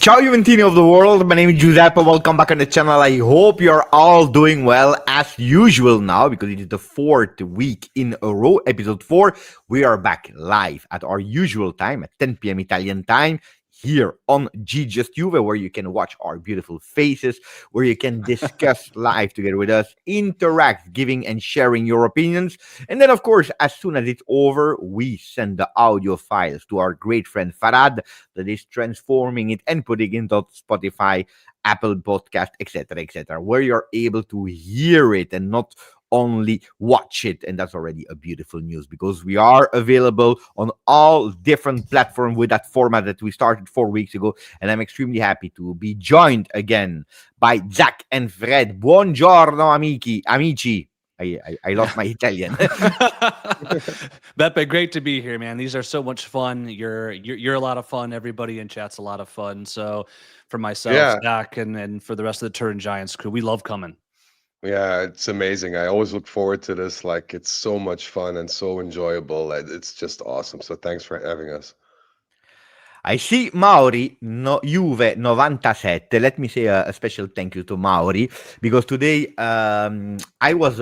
Ciao Juventini of the world, my name is Giuseppe, welcome back on the channel. I hope you're all doing well as usual now because it is the fourth week in a row, episode 4. We are back live at our usual time at 10 p.m. Italian time here on GJustjuve, where you can watch our beautiful faces, where you can discuss live together with us, interact, giving and sharing your opinions. And then, of course, as soon as it's over, we send the audio files to our great friend Farad that is transforming it and putting it into Spotify, Apple Podcast, etc., where you're able to hear it and not only watch it. And that's already a beautiful news because we are available on all different platforms with that format that we started 4 weeks ago. And I'm extremely happy to be joined again by Zach and Fred. Buongiorno, amici. I lost my Italian. Beppe, great to be here, man. These are so much fun. You're a lot of fun. Everybody in chat's a lot of fun. So for myself, Zach, and for the rest of the Turin Giants crew, we love coming. Yeah, it's amazing. I always look forward to this. Like, it's so much fun and so enjoyable. It's just awesome. So thanks for having us. I see Mauri, Juve 97. Let me say a special thank you to Mauri because today I was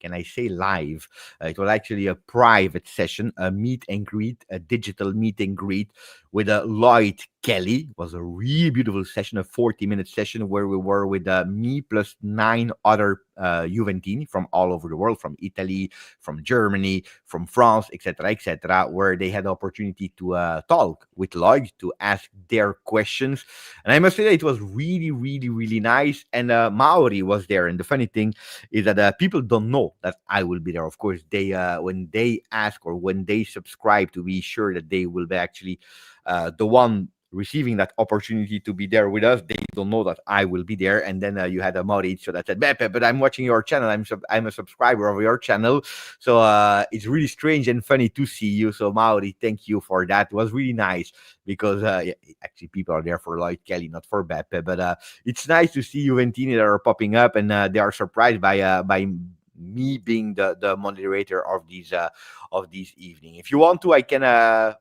can I say live? It was actually a private session, a meet and greet, a digital meet and greet with Lloyd Kelly. It was a really beautiful session, a 40-minute session where we were with me plus 9 other Juventini from all over the world, from Italy, from Germany, from France, etc., where they had the opportunity to talk with Lloyd, to ask their questions. And I must say that it was really, really, really nice. And Maori was there. And the funny thing is that people don't know that I will be there. Of course, they when they ask or when they subscribe to be sure that they will be actually the one receiving that opportunity to be there with us, they don't know that I will be there. And then you had a Mauricio that said, Beppe, but I'm watching your channel. I'm a subscriber of your channel. So it's really strange and funny to see you. So Mauri, thank you for that. It was really nice because actually people are there for Lloyd Kelly, not for Beppe. But it's nice to see Juventini that are popping up and they are surprised by me being the moderator of these evening. If you want to, I can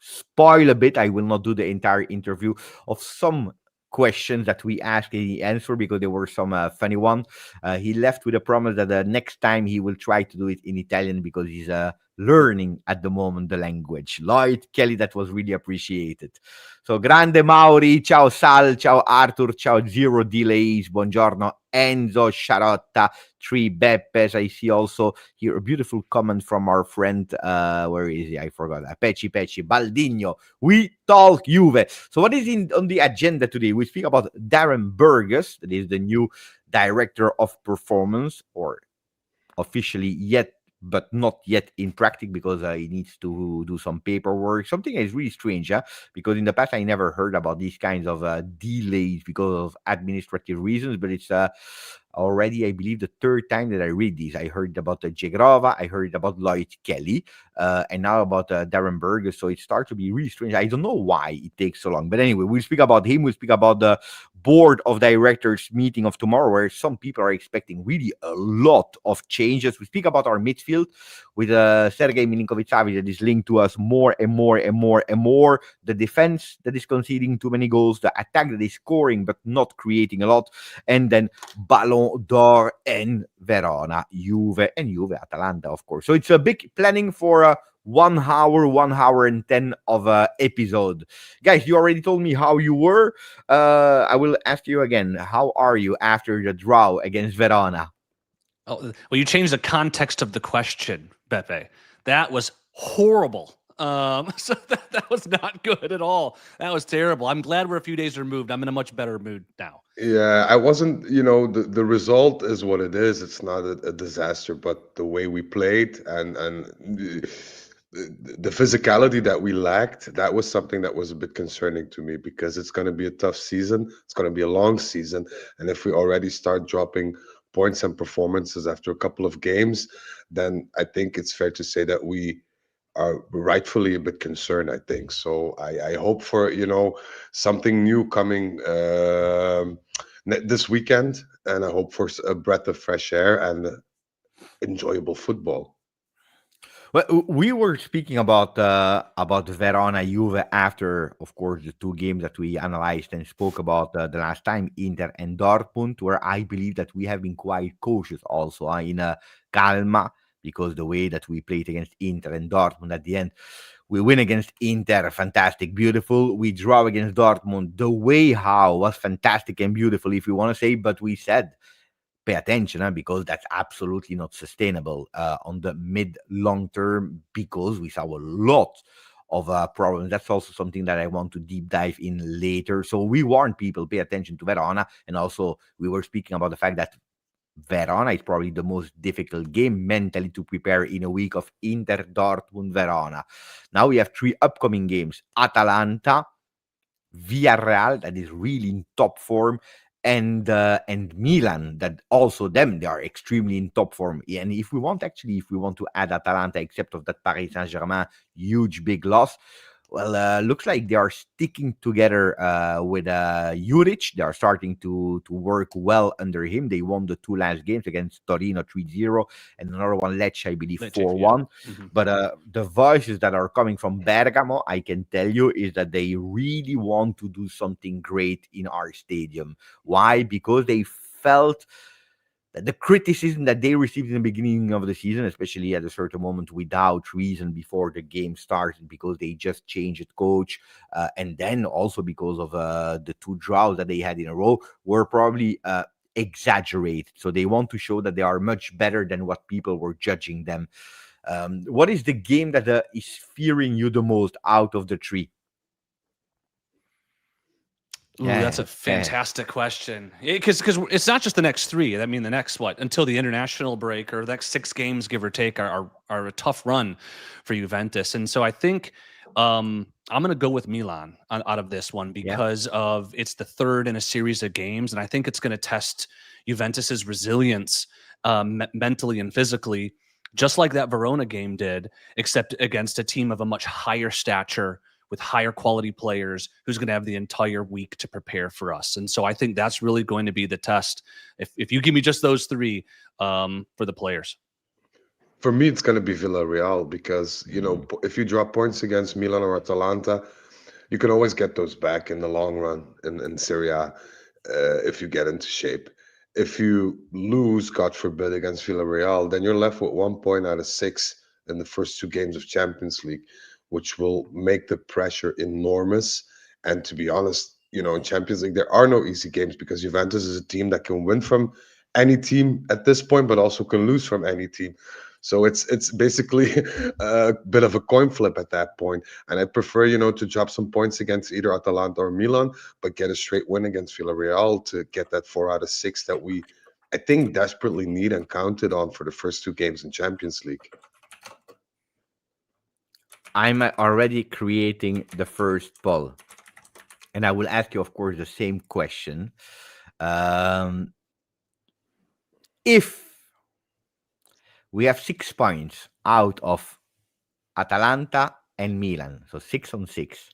spoil a bit. I will not do the entire interview of some questions that we asked and he answered because there were some funny ones. He left with a promise that next time he will try to do it in Italian because he's learning at the moment the language. Lloyd Kelly, that was really appreciated. So grande Mauri, ciao Sal, ciao Arthur, ciao Zero Delays, buongiorno Enzo, Sharotta, 3 Beppes. I see also here a beautiful comment from our friend, where is he? I forgot. Pecci, Baldino. We talk Juve. So what is on the agenda today? We speak about Darren Burgess, that is the new director of performance, or officially yet but not yet in practice because he needs to do some paperwork. Something is really strange, because in the past I never heard about these kinds of delays because of administrative reasons, but it's already, I believe, the third time that I read these. I heard about the Jegrova, I heard about Lloyd Kelly, and now about Darren Burgess. So it starts to be really strange. I don't know why it takes so long. But anyway, we'll speak about him. We'll speak about the board of directors meeting of tomorrow, where some people are expecting really a lot of changes. We speak about our midfield with Sergei Milinkovic-Savic that is linked to us more and more and more and more. The defense that is conceding too many goals, the attack that is scoring but not creating a lot, and then Ballon d'Or and Verona, Juve and Juve, Atalanta, of course. So it's a big planning for 1 hour and 10 of episode. Guys, you already told me how you were. I will ask you again. How are you after the draw against Verona? Oh, well, you changed the context of the question, Beppe. That was horrible. So that was not good at all. That was terrible. I'm glad we're a few days removed. I'm in a much better mood now. Yeah, I wasn't, the result is what it is. It's not a disaster, but the way we played and the physicality that we lacked, that was something that was a bit concerning to me because it's going to be a tough season. It's going to be a long season. And if we already start dropping points and performances after a couple of games, then I think it's fair to say that we are rightfully a bit concerned, I think. So I hope for, something new coming this weekend, and I hope for a breath of fresh air and enjoyable football. Well, we were speaking about Verona Juve after, of course, the two games that we analyzed and spoke about the last time, Inter and Dortmund, where I believe that we have been quite cautious also in Calma, because the way that we played against Inter and Dortmund at the end, we win against Inter, fantastic, beautiful. We draw against Dortmund. The way how was fantastic and beautiful, if you want to say, but we said pay attention because that's absolutely not sustainable on the mid long term, because we saw a lot of problems. That's also something that I want to deep dive in later. So we warned people, pay attention to Verona. And also we were speaking about the fact that Verona is probably the most difficult game mentally to prepare in a week of Inter, Dortmund, Verona. Now we have 3 upcoming games: Atalanta, Villarreal, that is really in top form, and Milan, that also them, they are extremely in top form. And if we want to add Atalanta, except of that Paris Saint-Germain huge big loss, well, looks like they are sticking together with Juric. They are starting to work well under him. They won the 2 last games against Torino 3-0 and another one, Lecce, I believe, 4-1. Yeah. Mm-hmm. But the voices that are coming from Bergamo, I can tell you, is that they really want to do something great in our stadium. Why? Because they felt that the criticism that they received in the beginning of the season, especially at a certain moment without reason before the game started, because they just changed coach, and then also because of the 2 draws that they had in a row, were probably exaggerated. So they want to show that they are much better than what people were judging them. What is the game that is fearing you the most out of the 3? Ooh, that's a fantastic question. Because it's not just the next 3. I mean, the next until the international break, or the next 6 games, give or take, are a tough run for Juventus. And so I think I'm going to go with Milan out of this one, because of it's the 3rd in a series of games, and I think it's going to test Juventus's resilience mentally and physically, just like that Verona game did, except against a team of a much higher stature, with higher quality players, who's going to have the entire week to prepare for us. And so I think that's really going to be the test. If you give me just those 3 for the players. For me, it's going to be Villarreal, because, you know, if you drop points against Milan or Atalanta, you can always get those back in the long run in Serie A, if you get into shape. If you lose, God forbid, against Villarreal, then you're left with 1 point out of 6 in the first 2 games of Champions League, which will make the pressure enormous. And to be honest, you know, in Champions League, there are no easy games, because Juventus is a team that can win from any team at this point, but also can lose from any team. So it's basically a bit of a coin flip at that point. And I prefer, you know, to drop some points against either Atalanta or Milan, but get a straight win against Villarreal to get that 4 out of 6 that we, I think, desperately need and counted on for the first 2 games in Champions League. I'm already creating the first poll, and I will ask you, of course, the same question. If we have 6 points out of Atalanta and Milan, so 6 on 6,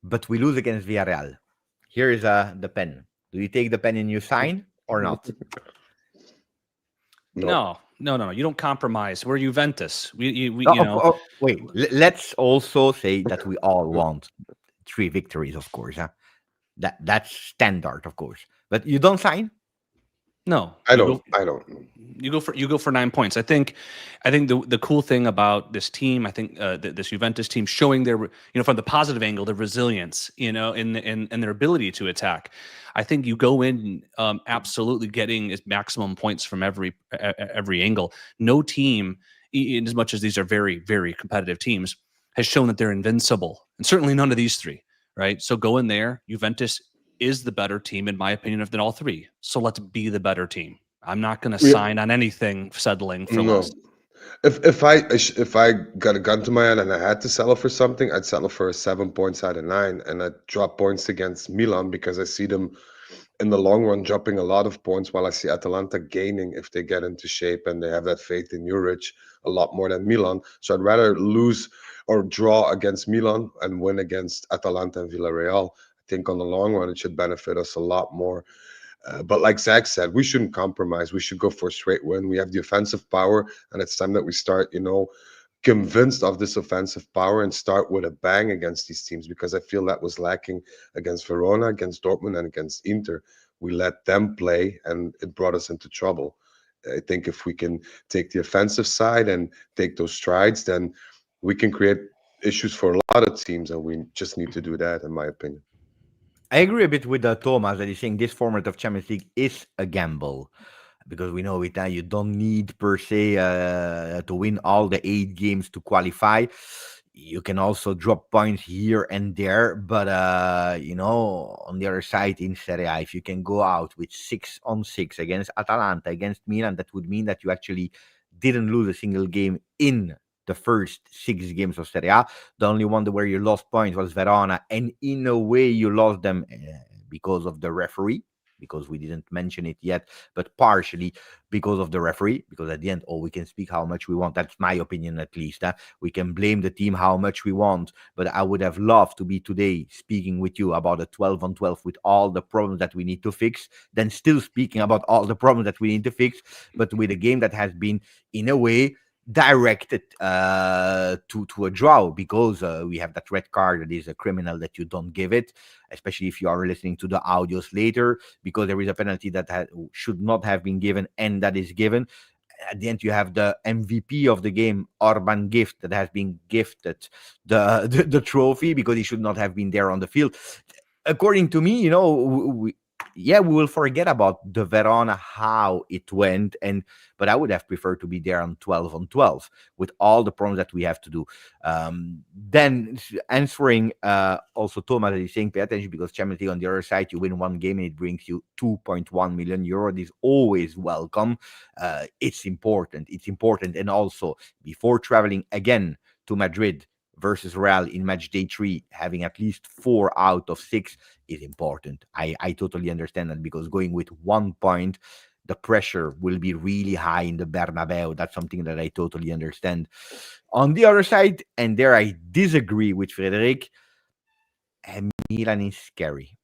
but we lose against Villarreal, here is the pen. Do you take the pen and you sign or not? No. You don't compromise. We're Juventus. Wait. Let's also say that we all want 3 victories, of course. Huh? That's standard, of course. But you don't sign? No, I don't. You go for 9 points. I think the cool thing about this team, I think this Juventus team, showing their, from the positive angle, their resilience, and their ability to attack. I think you go in absolutely getting maximum points from every angle. No team, in as much as these are very, very competitive teams, has shown that they're invincible, and certainly none of these 3. Right. So go in there. Juventus is the better team, in my opinion, than all 3. So let's be the better team. I'm not going to sign on anything settling for less. If I got a gun to my head and I had to settle for something, I'd settle for a 7 points out of 9, and I'd drop points against Milan, because I see them in the long run dropping a lot of points, while I see Atalanta gaining if they get into shape and they have that faith in Juric a lot more than Milan. So I'd rather lose or draw against Milan and win against Atalanta and Villarreal. I think on the long run, it should benefit us a lot more. But like Zach said, we shouldn't compromise. We should go for a straight win. We have the offensive power, and it's time that we start, convinced of this offensive power and start with a bang against these teams, because I feel that was lacking against Verona, against Dortmund, and against Inter. We let them play, and it brought us into trouble. I think if we can take the offensive side and take those strides, then we can create issues for a lot of teams, and we just need to do that, in my opinion. I agree a bit with Thomas that he's saying this format of Champions League is a gamble, because we know it now. You don't need per se to win all the 8 games to qualify. You can also drop points here and there, but on the other side in Serie A, if you can go out with 6-on-6 against Atalanta, against Milan, that would mean that you actually didn't lose a single game in the first 6 games of Serie A. The only one where you lost points was Verona, and in a way you lost them because of the referee, because we didn't mention it yet, but partially because of the referee, because at the end, we can speak how much we want. That's my opinion, at least. We can blame the team how much we want, but I would have loved to be today speaking with you about a 12-on-12 with all the problems that we need to fix, then still speaking about all the problems that we need to fix, but with a game that has been, in a way, directed to a draw, because we have that red card that is a criminal that you don't give it, especially if you are listening to the audios later, because there is a penalty that should not have been given, and that is given. At the end, you have the MVP of the game, Orban Gift, that has been gifted the trophy because he should not have been there on the field. According to me, we will forget about the Verona, how it went, but I would have preferred to be there on 12-on-12 with all the problems that we have to do. Then answering also Thomas is saying, pay attention, because Champions League on the other side, you win 1 game and it brings you 2.1 million euro. This is always welcome. It's important. And also, before traveling again to Madrid versus Real in match day 3, having at least 4 out of 6 is important. I totally understand that, because going with 1 point, the pressure will be really high in the Bernabeu. That's something that I totally understand. On the other side, and there I disagree with Frederic, Milan is scary.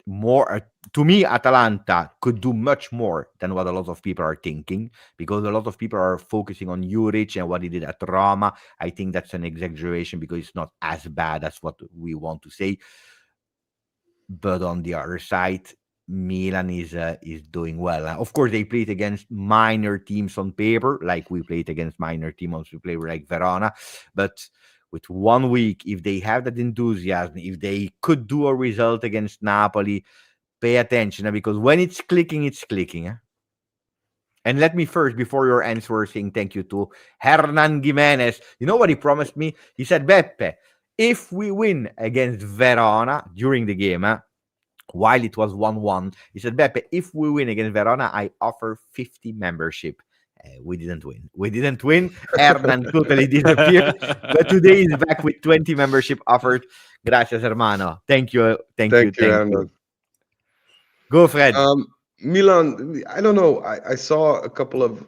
More to me, Atalanta could do much more than what a lot of people are thinking, because a lot of people are focusing on Juric and what he did at Roma. I think that's an exaggeration, because it's not as bad as what we want to say. But on the other side, Milan is doing well. Of course, they played against minor teams on paper, like we played against minor teams. We played like Verona, but with 1 week, if they have that enthusiasm, if they could do a result against Napoli, pay attention, because when it's clicking, it's clicking. And let me first, before your answer, saying thank you to Hernan Jimenez. You know what he promised me? He said, Beppe, if we win against Verona during the game, while it was 1-1, he said, Beppe, if we win against Verona, I offer 50 membership. We didn't win. Hernan totally disappeared. But today he's back with 20 membership offered. Gracias, hermano. Thank you. Hernan. Go, Fred. Milan, I don't know. I saw a couple of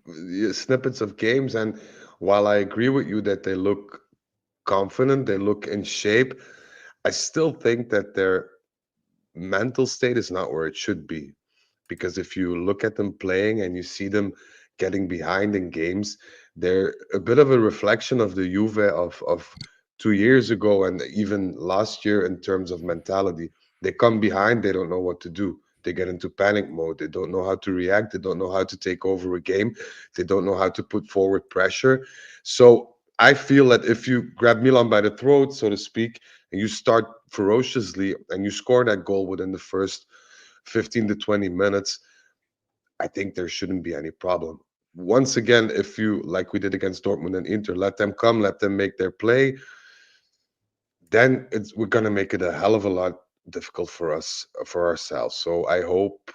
snippets of games, and while I agree with you that they look confident, they look in shape, I still think that their mental state is not where it should be. Because if you look at them playing and you see them getting behind in games, they're a bit of a reflection of the Juve of 2 years ago and even last year in terms of mentality. They come behind, they don't know what to do. They get into panic mode. They don't know how to react. They don't know how to take over a game. They don't know how to put forward pressure. So I feel that if you grab Milan by the throat, so to speak, and you start ferociously and you score that goal within the first 15 to 20 minutes, I think there shouldn't be any problem. Once again, if you, like we did against Dortmund and Inter, let them come, let them make their play, then we're going to make it a hell of a lot difficult for us, for ourselves. So I hope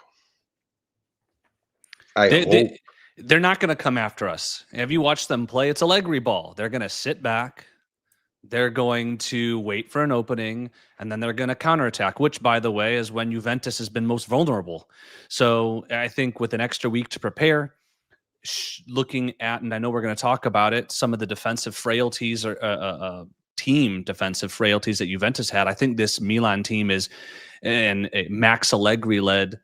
they're not going to come after us. Have you watched them play? It's Allegri ball. They're going to sit back. They're going to wait for an opening, and then they're going to counterattack, which, by the way, is when Juventus has been most vulnerable. So I think with an extra week to prepare, looking at, and I know we're going to talk about it, some of the defensive frailties or team defensive frailties that Juventus had, I think this Milan team is, and Max Allegri-led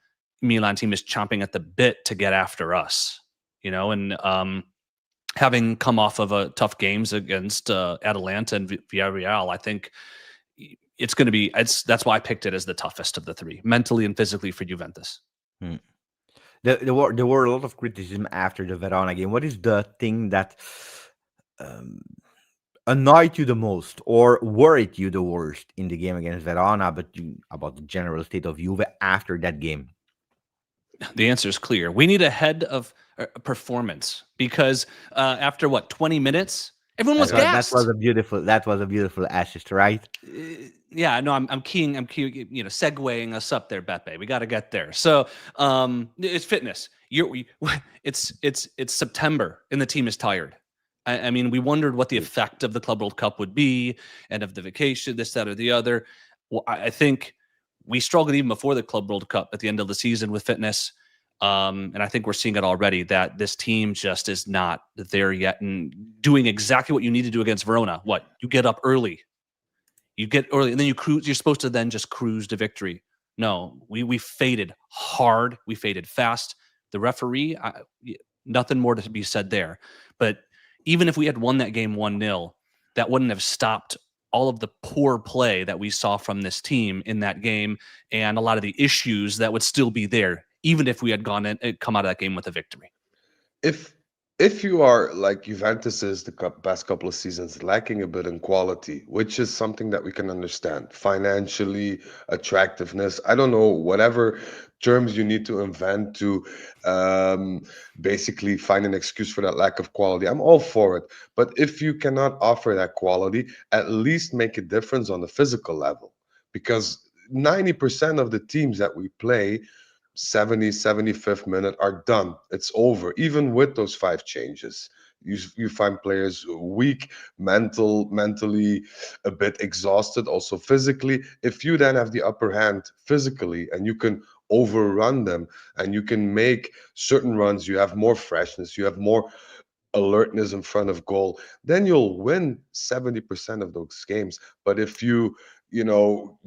Milan team is chomping at the bit to get after us, and having come off of a tough games against Atalanta and Villarreal, I think it's going to be. That's why I picked it as the toughest of the three, mentally and physically for Juventus. Hmm. There were a lot of criticism after the Verona game. What is the thing that um, annoyed you the most or worried you the worst in the game against Verona, but about the general state of Juve after that game? The answer is clear. We need a head of performance because after 20 minutes, everyone was gassed. That was a beautiful assist, right? Yeah, no, I'm keying, segueing us up there, Beppe. We got to get there. So it's fitness. It's September and the team is tired. I mean, we wondered what the effect of the Club World Cup would be and of the vacation, this, that, or the other. Well, I think we struggled even before the Club World Cup at the end of the season with fitness. And I think we're seeing it already that this team just is not there yet and doing exactly what you need to do against Verona. What? You get up early. You get early and then you cruise. You're supposed to then just cruise to victory. No, we faded hard. We faded fast. The referee, nothing more to be said there. But even if we had won that game 1-0, that wouldn't have stopped all of the poor play that we saw from this team in that game and a lot of the issues that would still be there, even if we had come out of that game with a victory. If you are like Juventus is the past couple of seasons lacking a bit in quality, which is something that we can understand, financially, attractiveness, I don't know, whatever terms you need to invent to basically find an excuse for that lack of quality, I'm all for it. But if you cannot offer that quality, at least make a difference on the physical level, because 90% of the teams that we play 70, 75th minute are done. It's over. Even with those 5 changes, you find players weak, mentally a bit exhausted, also physically. If you then have the upper hand physically and you can overrun them and you can make certain runs, you have more freshness, you have more alertness in front of goal, then you'll win 70% of those games. But if you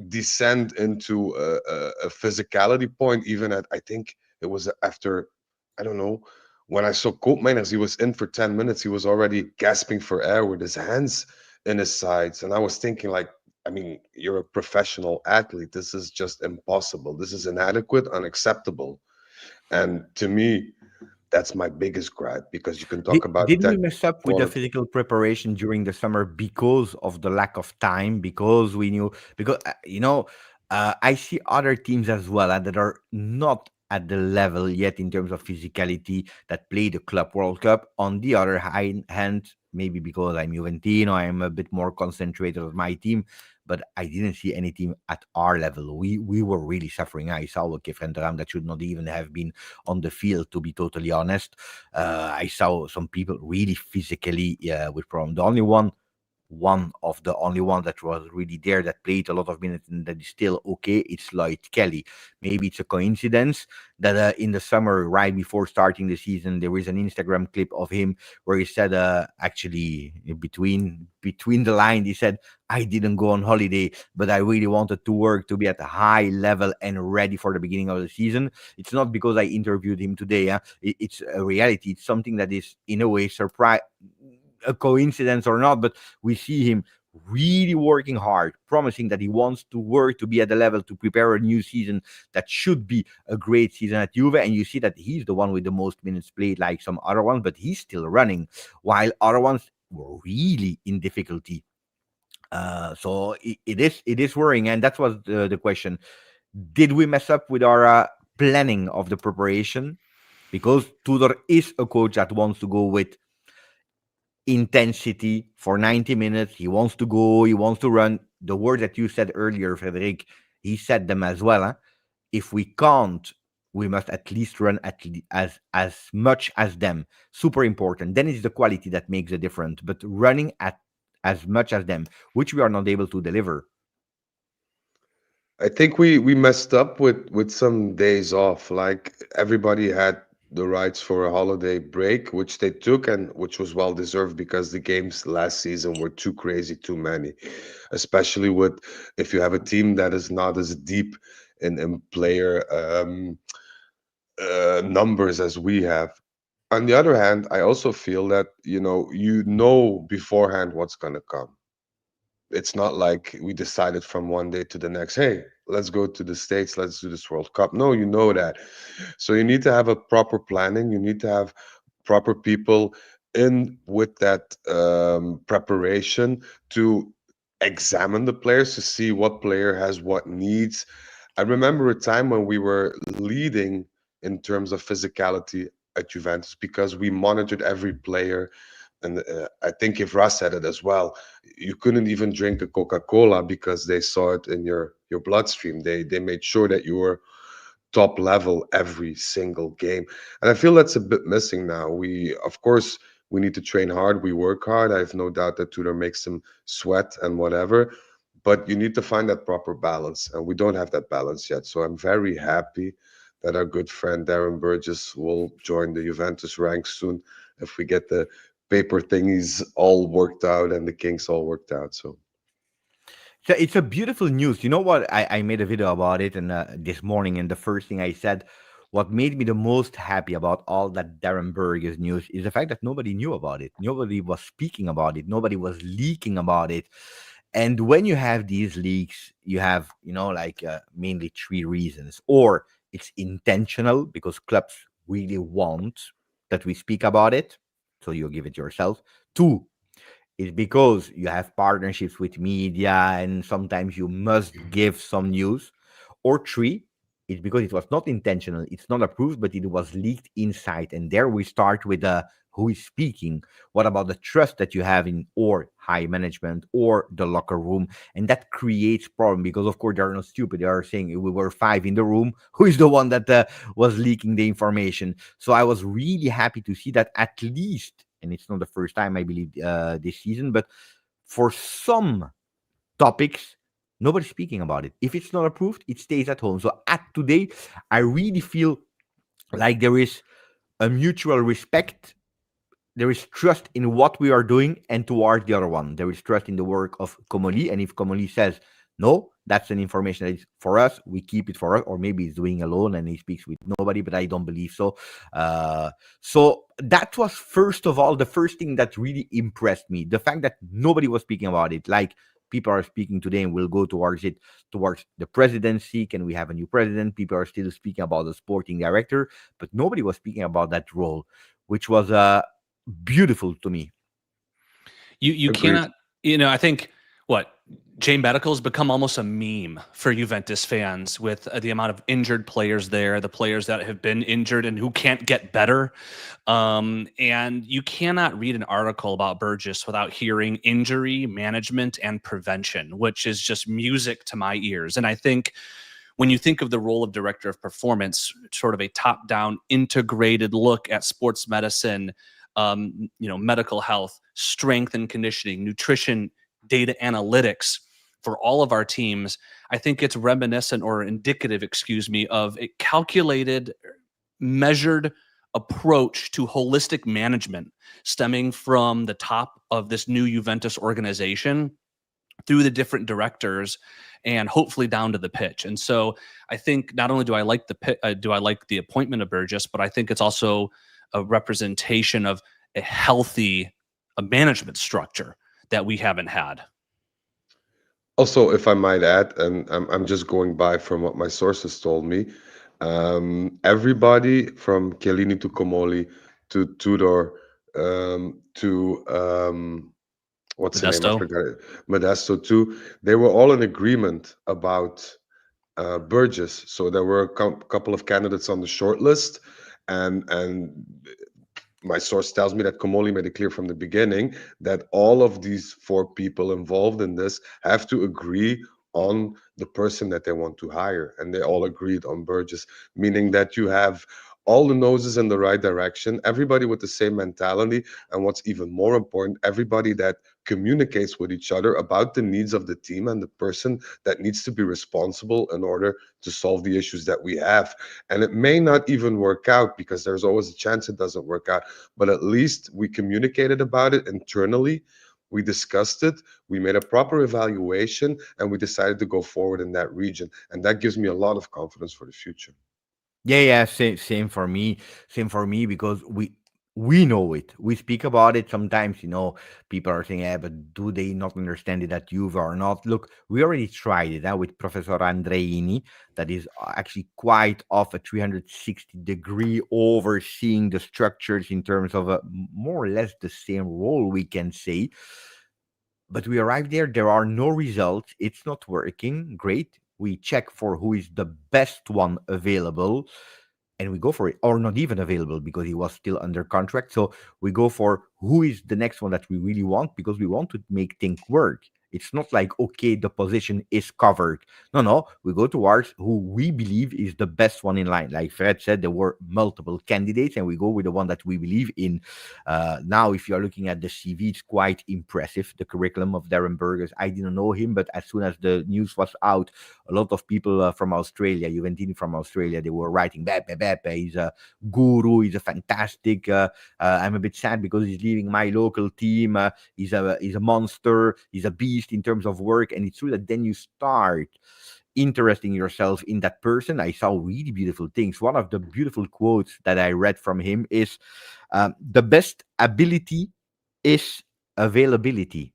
descend into a physicality point, even at, I think it was after, I don't know, when I saw Koopmeiners, he was in for 10 minutes, he was already gasping for air with his hands in his sides. And I was thinking, like, I mean, you're a professional athlete. This is just impossible. This is inadequate, unacceptable. And to me, that's my biggest gripe, because you can talk about Did we tech mess up with the quality. physical preparation during the summer because of the lack of time? Because we knew, because I see other teams as well that are not at the level yet in terms of physicality that play the Club World Cup. On the other hand, maybe because I'm Juventino, I'm a bit more concentrated on my team, but I didn't see any team at our level. We were really suffering. I saw a Kefren that should not even have been on the field, to be totally honest. I saw some people really physically with problem. The only one of the only one that was really there that played a lot of minutes and that is still okay, it's Lloyd Kelly. Maybe it's a coincidence that in the summer, right before starting the season, there is an Instagram clip of him where he said, actually, between the line, he said, I didn't go on holiday, but I really wanted to work to be at a high level and ready for the beginning of the season. It's not because I interviewed him today. It's a reality. It's something that is, in a way, a coincidence or not, but we see him really working hard, promising that he wants to work to be at the level to prepare a new season that should be a great season at Juve. And you see that he's the one with the most minutes played, like some other ones, but he's still running, while other ones were really in difficulty. So it is worrying, and that was the question: did we mess up with our planning of the preparation? Because Tudor is a coach that wants to go with intensity for 90 minutes. He wants to go, he wants to run. The word that you said earlier, Frederic, he said them as well. Huh? If we can't, we must at least run as much as them. Super important. Then it's the quality that makes a difference. But running at as much as them, which we are not able to deliver. I think we messed up with some days off. Like, everybody had the rights for a holiday break, which they took, and which was well deserved, because the games last season were too crazy, too many. Especially if you have a team that is not as deep in player numbers as we have. On the other hand, I also feel that you know beforehand what's going to come. It's not like we decided from one day to the next, hey, let's go to the States, let's do this World Cup. No, you know that. So you need to have a proper planning. You need to have proper people in with that preparation to examine the players to see what player has what needs. I remember a time when we were leading in terms of physicality at Juventus because we monitored every player. And I think if Russ said it as well, you couldn't even drink a Coca-Cola because they saw it in your bloodstream. They made sure that you were top level every single game. And I feel that's a bit missing now. We, of course, we need to train hard. We work hard. I have no doubt that Tudor makes them sweat and whatever, but you need to find that proper balance. And we don't have that balance yet. So I'm very happy that our good friend Darren Burgess will join the Juventus ranks soon if we get the paper thingies all worked out and the kinks all worked out. So So it's a beautiful news. You know what? I made a video about it and this morning, and the first thing I said, what made me the most happy about all that Darren Burgess news is the fact that nobody knew about it. Nobody was speaking about it. Nobody was leaking about it. And when you have these leaks, you have, like mainly three reasons. Or it's intentional because clubs really want that we speak about it. So you give it yourself. Two, is because you have partnerships with media and sometimes you must give some news. Or three, it's because it was not intentional, it's not approved, but it was leaked inside. And there we start with who is speaking. What about the trust that you have in or high management or the locker room? And that creates problem because of course they're not stupid. They are saying we were five in the room. Who is the one that was leaking the information? So I was really happy to see that at least, and it's not the first time I believe this season, but for some topics, nobody's speaking about it. If it's not approved, it stays at home. So at today, I really feel like there is a mutual respect. There is trust in what we are doing and towards the other one. There is trust in the work of Komoli. And if Komoli says, no, that's an information that is for us, we keep it for us, or maybe he's doing alone and he speaks with nobody, but I don't believe so. So that was, first of all, the first thing that really impressed me. The fact that nobody was speaking about it. Like, people are speaking today and we'll go towards it, towards the presidency. Can we have a new president? People are still speaking about the sporting director, but nobody was speaking about that role, which was beautiful to me. You agreed. cannot, I think what Jay Medical's become almost a meme for Juventus fans with the amount of injured players there, the players that have been injured and who can't get better. And you cannot read an article about Burgess without hearing injury management and prevention, which is just music to my ears. And I think when you think of the role of director of performance, sort of a top-down integrated look at sports medicine, medical health, strength and conditioning, nutrition, data analytics for all of our teams, I think it's reminiscent or indicative, of a calculated, measured approach to holistic management stemming from the top of this new Juventus organization through the different directors and hopefully down to the pitch. And so I think not only do I like the appointment of Burgess, but I think it's also a representation of a healthy management structure that we haven't had. Also, if I might add, and I'm just going by from what my sources told me, everybody from Chiellini to Comoli to Tudor to what's the name? I Modesto. forgot it. Modesto too. They were all in agreement about Burgess. So there were a couple of candidates on the short list, and my source tells me that Comoli made it clear from the beginning that all of these four people involved in this have to agree on the person that they want to hire. And they all agreed on Burgess, meaning that you have all the noses in the right direction, everybody with the same mentality. And what's even more important, everybody that communicates with each other about the needs of the team and the person that needs to be responsible in order to solve the issues that we have. And it may not even work out because there's always a chance it doesn't work out, but at least we communicated about it internally. We discussed it, we made a proper evaluation, and we decided to go forward in that region. And that gives me a lot of confidence for the future. Yeah, same for me. Same for me because we know it. We speak about it sometimes. People are saying, "Yeah, but do they not understand it at Juve or not?" Look, we already tried it with Professor Andreini. That is actually quite off a 360-degree overseeing the structures in terms of more or less the same role, we can say. But we arrive there, there are no results. It's not working. Great. We check for who is the best one available and we go for it, or not even available because he was still under contract. So we go for who is the next one that we really want because we want to make things work. It's not like, okay, the position is covered. No, no, we go towards who we believe is the best one in line. Like Fred said, there were multiple candidates, and we go with the one that we believe in. Now, if you're looking at the CV, it's quite impressive. The curriculum of Darren Burgess, I didn't know him, but as soon as the news was out, a lot of people from Australia, Juventini from Australia, they were writing, Beppe, he's a guru, he's a fantastic. I'm a bit sad because he's leaving my local team. He's a monster, he's a beast in terms of work. And it's true that then you start interesting yourself in that person. I saw really beautiful things. One of the beautiful quotes that I read from him is the best ability is availability.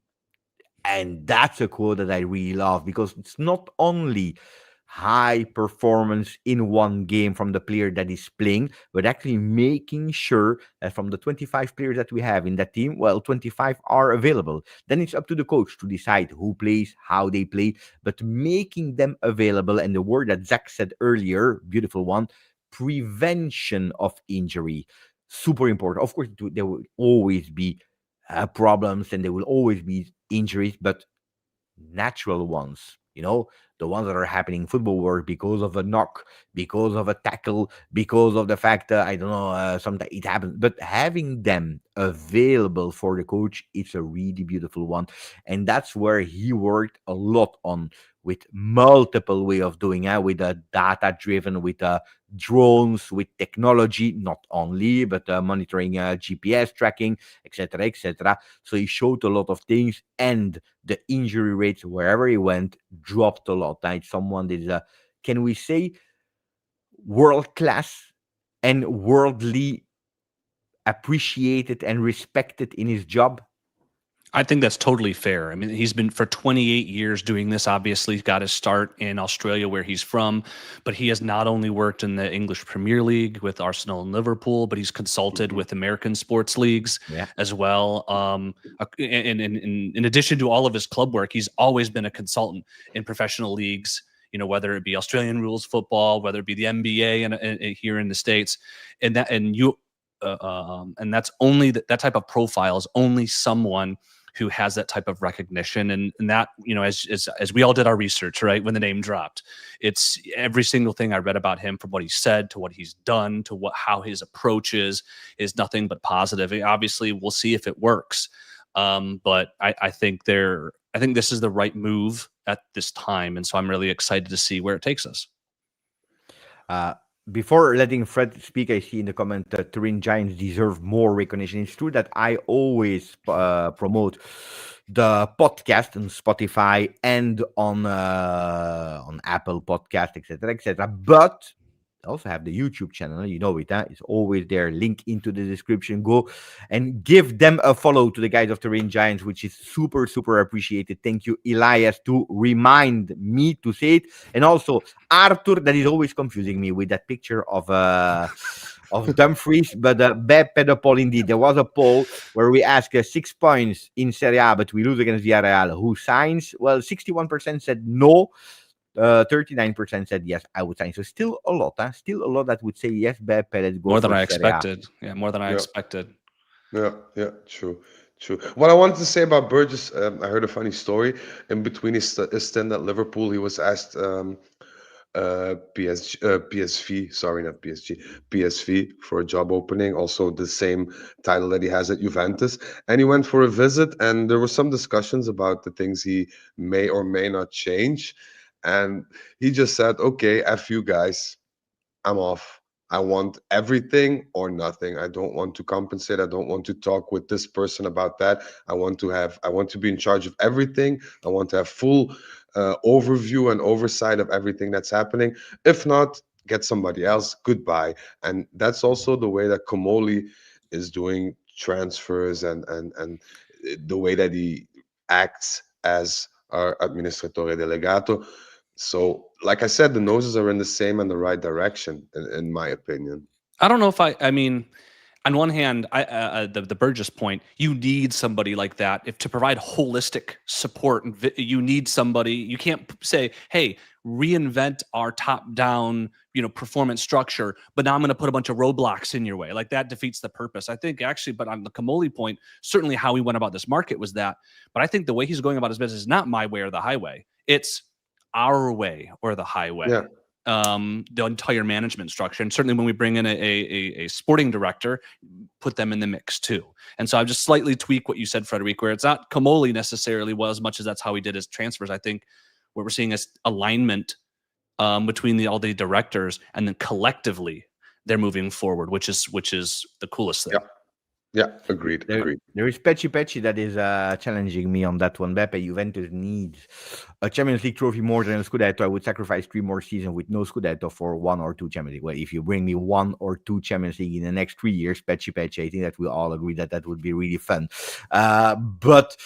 And that's a quote that I really love because it's not only high performance in one game from the player that is playing, but actually making sure that from the 25 players that we have in that team, well, 25 are available. Then it's up to the coach to decide who plays, how they play, but making them available. And the word that Zach said earlier, beautiful one, prevention of injury. Super important. Of course, there will always be problems and there will always be injuries, but natural ones, the ones that are happening in football world because of a knock, because of a tackle, because of the fact that, I don't know, sometimes it happens. But having them available for the coach, it's a really beautiful one. And that's where he worked a lot on with multiple way of doing it, with a data driven, with drones, with technology, not only, but monitoring GPS tracking, etc., etc. So he showed a lot of things, and the injury rates wherever he went dropped a lot. Like someone that is can we say, world class and worldly appreciated and respected in his job. I think that's totally fair. I mean, he's been for 28 years doing this. Obviously, he's got his start in Australia, where he's from, but he has not only worked in the English Premier League with Arsenal and Liverpool, but he's consulted with American sports leagues Yeah. as well. And in addition to all of his club work, he's always been a consultant in professional leagues. Whether it be Australian rules football, whether it be the NBA and here in the States, and that's only that type of profile is only someone who has that type of recognition, and that, as we all did our research, right, when the name dropped, it's every single thing I read about him, from what he said to what he's done to how his approach is nothing but positive. Obviously, we'll see if it works, but I think this is the right move at this time, and so I'm really excited to see where it takes us. Before letting Fred speak, I see in the comment that Turin Giants deserve more recognition. It's true that I always promote the podcast on Spotify and on Apple Podcast, etc., etc. But I also have the YouTube channel. You know it, huh? It's always there. Link into the description. Go and give them a follow to the guys of Turin Giants, which is super, super appreciated. Thank you, Elias, to remind me to say it. And also Arthur, that is always confusing me with that picture of Dumfries, but Beppe the poll indeed. There was a poll where we asked 6 points in Serie A, but we lose against Villarreal. Who signs? Well, 61% said no. 39% said yes, I would sign. So still a lot, huh? Still a lot that would say yes, Beppe, let's go. More than I Serie A. expected. Yeah, more than I expected. Yeah, true. What I wanted to say about Burgess, I heard a funny story. In between his stint at Liverpool, he was asked PSV, sorry, not PSG, PSV for a job opening, also the same title that he has at Juventus. And he went for a visit, and there were some discussions about the things he may or may not change. And he just said, okay, F you guys, I'm off. I want everything or nothing. I don't want to compensate. I don't want to talk with this person about that. I want to be in charge of everything. I want to have full overview and oversight of everything that's happening. If not, get somebody else, goodbye. And that's also the way that Comoli is doing transfers, and the way that he acts as our administratore delegato. So, like I said, the noses are in the same and the right direction, in my opinion. I don't know if I mean, on one hand, the Burgess point, you need somebody like that if to provide holistic support. And you need somebody. You can't say, "Hey, reinvent our top-down, performance structure," but now I'm going to put a bunch of roadblocks in your way. Like that defeats the purpose. I think actually, but on the Comoli point, certainly how he went about this market was that. But I think the way he's going about his business is not my way or the highway. It's our way or the highway. Yeah. The entire management structure. And certainly when we bring in a sporting director, put them in the mix too. And so I've just slightly tweaked what you said, Frederic, where it's not Comoli necessarily as much as that's how he did his transfers. I think what we're seeing is alignment between all the directors, and then collectively they're moving forward, which is the coolest thing. Yeah. Yeah, agreed. There is Pecci that is challenging me on that one. Beppe, Juventus needs a Champions League trophy more than a Scudetto. I would sacrifice 3 more seasons with no Scudetto for 1 or 2 Champions League. Well, if you bring me 1 or 2 Champions League in the next 3 years, Pecci, I think that we all agree that would be really fun. But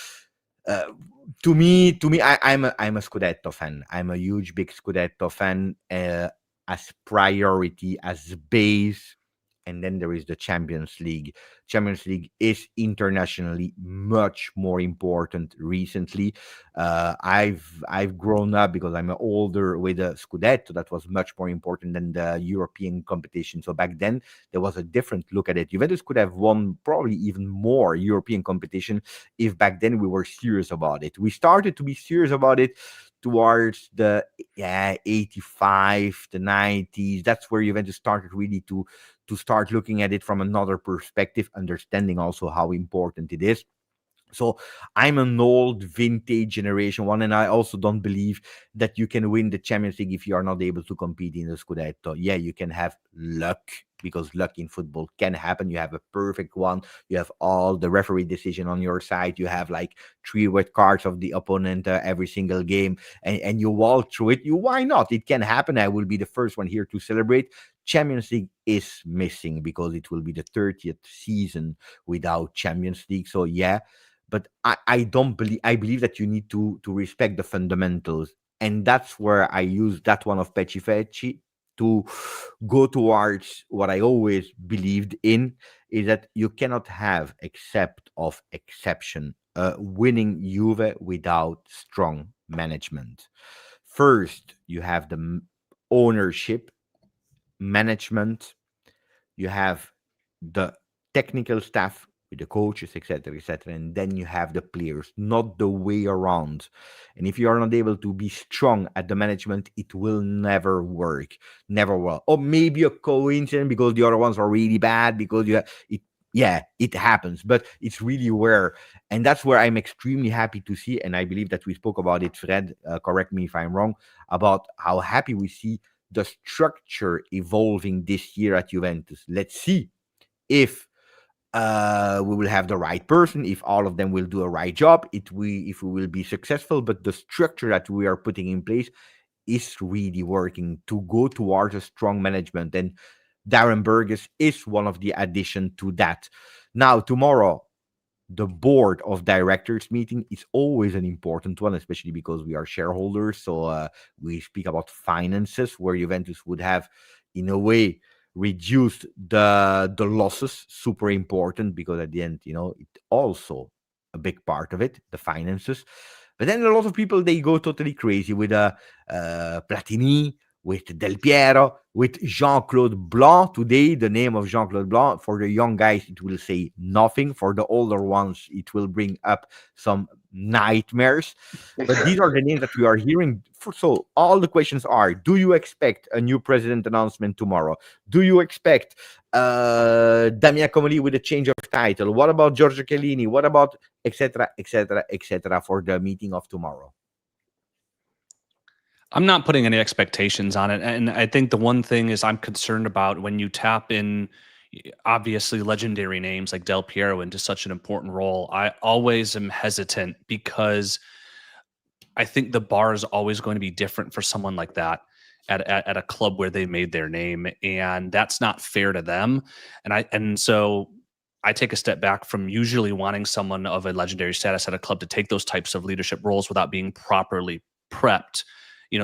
to me, I'm a Scudetto fan. I'm a huge, big Scudetto fan as priority, as base. And then there is the Champions League. Champions League is internationally much more important recently. I've grown up because I'm older with a Scudetto that was much more important than the European competition. So back then there was a different look at it. Juventus could have won probably even more European competition if back then we were serious about it. We started to be serious about it towards the 85, the 90s. That's where Juventus started really to start looking at it from another perspective, understanding also how important it is. So I'm an old vintage generation one, and I also don't believe that you can win the Champions League if you are not able to compete in the Scudetto. Yeah, you can have luck, because luck in football can happen. You have a perfect one. You have all the referee decision on your side. You have like 3 red cards of the opponent every single game, and you walk through it. Why not? It can happen. I will be the first one here to celebrate. Champions League is missing because it will be the 30th season without Champions League. So yeah, but I don't believe, I believe that you need to respect the fundamentals. And that's where I use that one of Pecci to go towards what I always believed in, is that you cannot have, except of exception, winning Juve without strong management. First, you have the ownership, management, you have the technical staff with the coaches, etc., and then you have the players, not the way around. And if you are not able to be strong at the management, it will never work, never will. Or maybe a coincidence because the other ones are really bad, because you have it. Yeah, it happens, but it's really rare. And that's where I'm extremely happy to see, and I believe that we spoke about it, Fred, correct me if I'm wrong, about how happy we see the structure evolving this year at Juventus. Let's see if we will have the right person, if all of them will do a right job, if we will be successful. But the structure that we are putting in place is really working to go towards a strong management. And Darren Burgess is one of the addition to that. Now, tomorrow, the board of directors meeting is always an important one, especially because we are shareholders. So we speak about finances, where Juventus would have, in a way, reduced the losses. Super important, because at the end, it also a big part of it, the finances. But then a lot of people, they go totally crazy with Platini, with Del Piero, with Jean-Claude Blanc. Today, the name of Jean-Claude Blanc, for the young guys, it will say nothing. For the older ones, it will bring up some nightmares. But these are the names that we are hearing. So all the questions are, do you expect a new president announcement tomorrow? Do you expect Damien Comoli with a change of title? What about Giorgio Chiellini? What about etc., etc., etc. for the meeting of tomorrow? I'm not putting any expectations on it. And I think the one thing is I'm concerned about when you tap in obviously legendary names like Del Piero into such an important role. I always am hesitant because I think the bar is always going to be different for someone like that. at a club where they made their name, and that's not fair to them. And so I take a step back from usually wanting someone of a legendary status at a club to take those types of leadership roles without being properly prepped.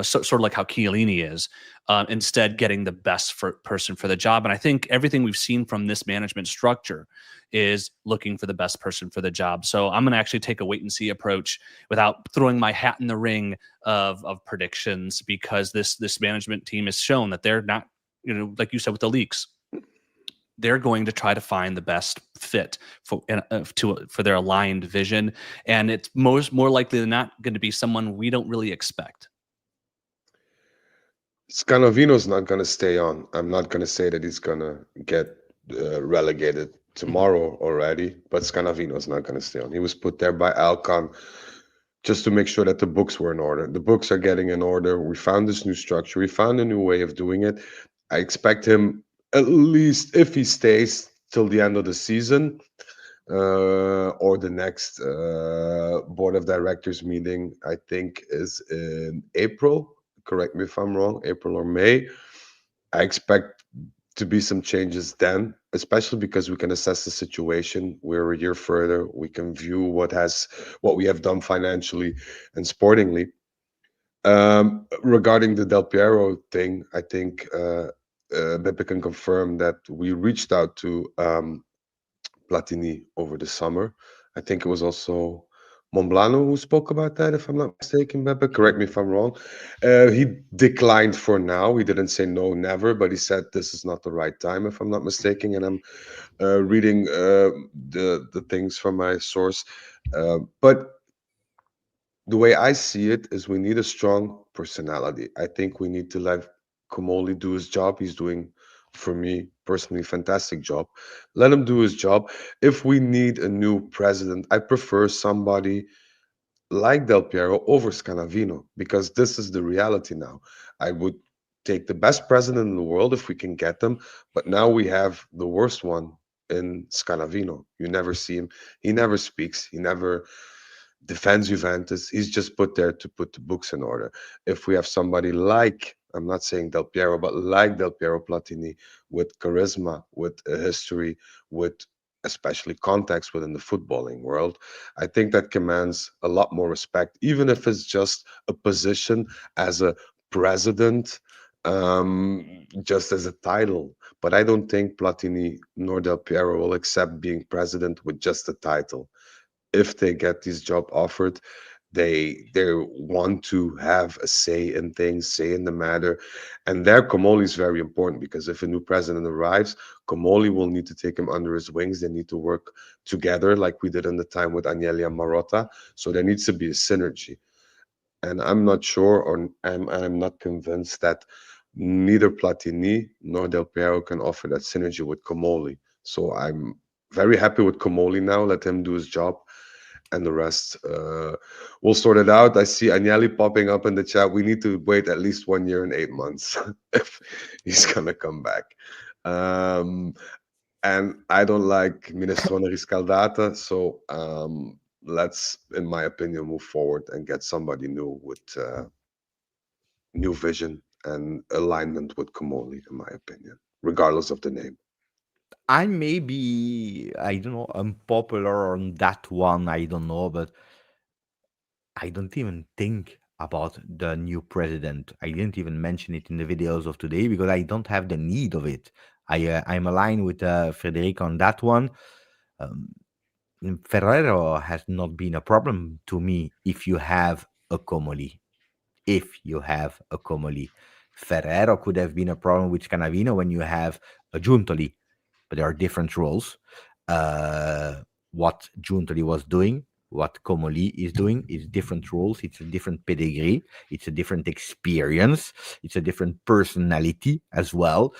Sort of like how Chiellini is. Instead, getting the best person for the job. And I think everything we've seen from this management structure is looking for the best person for the job. So I'm going to actually take a wait and see approach without throwing my hat in the ring of predictions, because this management team has shown that they're not, like you said with the leaks, they're going to try to find the best fit for their aligned vision, and it's more likely than not going to be someone we don't really expect. Scanavino's not going to stay on. I'm not going to say that he's going to get relegated tomorrow already, but Scanavino's not going to stay on. He was put there by Alcon just to make sure that the books were in order. The books are getting in order. We found this new structure. We found a new way of doing it. I expect him, at least if he stays till the end of the season, or the next board of directors meeting, I think is in April. Correct me if I'm wrong, April or May. I expect to be some changes then, especially because we can assess the situation. We're a year further. We can view what we have done financially and sportingly. Regarding the Del Piero thing, I think Beppe can confirm that we reached out to Platini over the summer. I think it was also Monblano who spoke about that, if I'm not mistaken, Beppe. Correct me if I'm wrong. He declined for now. He didn't say no, never, but he said this is not the right time, if I'm not mistaken. And I'm reading the things from my source. But the way I see it is we need a strong personality. I think we need to let Komoli do his job. He's doing, for me personally, fantastic job. Let him do his job. If we need a new president, I prefer somebody like Del Piero over Scanavino, because this is the reality now. I would take the best president in the world if we can get them, but now we have the worst one in Scanavino. You never see him. He never speaks. He never defends Juventus. He's just put there to put the books in order. If we have somebody like, I'm not saying Del Piero, but like Del Piero Platini, with charisma, with a history, with especially context within the footballing world, I think that commands a lot more respect, even if it's just a position as a president, just as a title. But I don't think Platini nor Del Piero will accept being president with just a title. If they get this job offered, they want to have a say in things, say in the matter. And there Komoli is very important, because if a new president arrives, Komoli will need to take him under his wings. They need to work together like we did in the time with Agnelli and Marotta. So there needs to be a synergy. And I'm not sure, or I'm not convinced that neither Platini nor Del Piero can offer that synergy with Komoli. So I'm very happy with Komoli now. Let him do his job, and the rest we'll sort it out. I see Agnelli popping up in the chat. We need to wait at least 1 year and 8 months if he's gonna come back. And I don't like Minestrone Riscaldata, so let's, in my opinion, move forward and get somebody new with new vision and alignment with Komoli, in my opinion, regardless of the name. I may be, I don't know, unpopular on that one. I don't know, but I don't even think about the new president. I didn't even mention it in the videos of today because I don't have the need of it. I'm aligned with Federico on that one. Ferrero has not been a problem to me if you have a Comoli. If you have a Comoli. Ferrero could have been a problem with Scanavino when you have a Giuntoli, but there are different roles. What Giuntoli was doing, what Comoli is doing, is different roles. It's a different pedigree. It's a different experience. It's a different personality as well.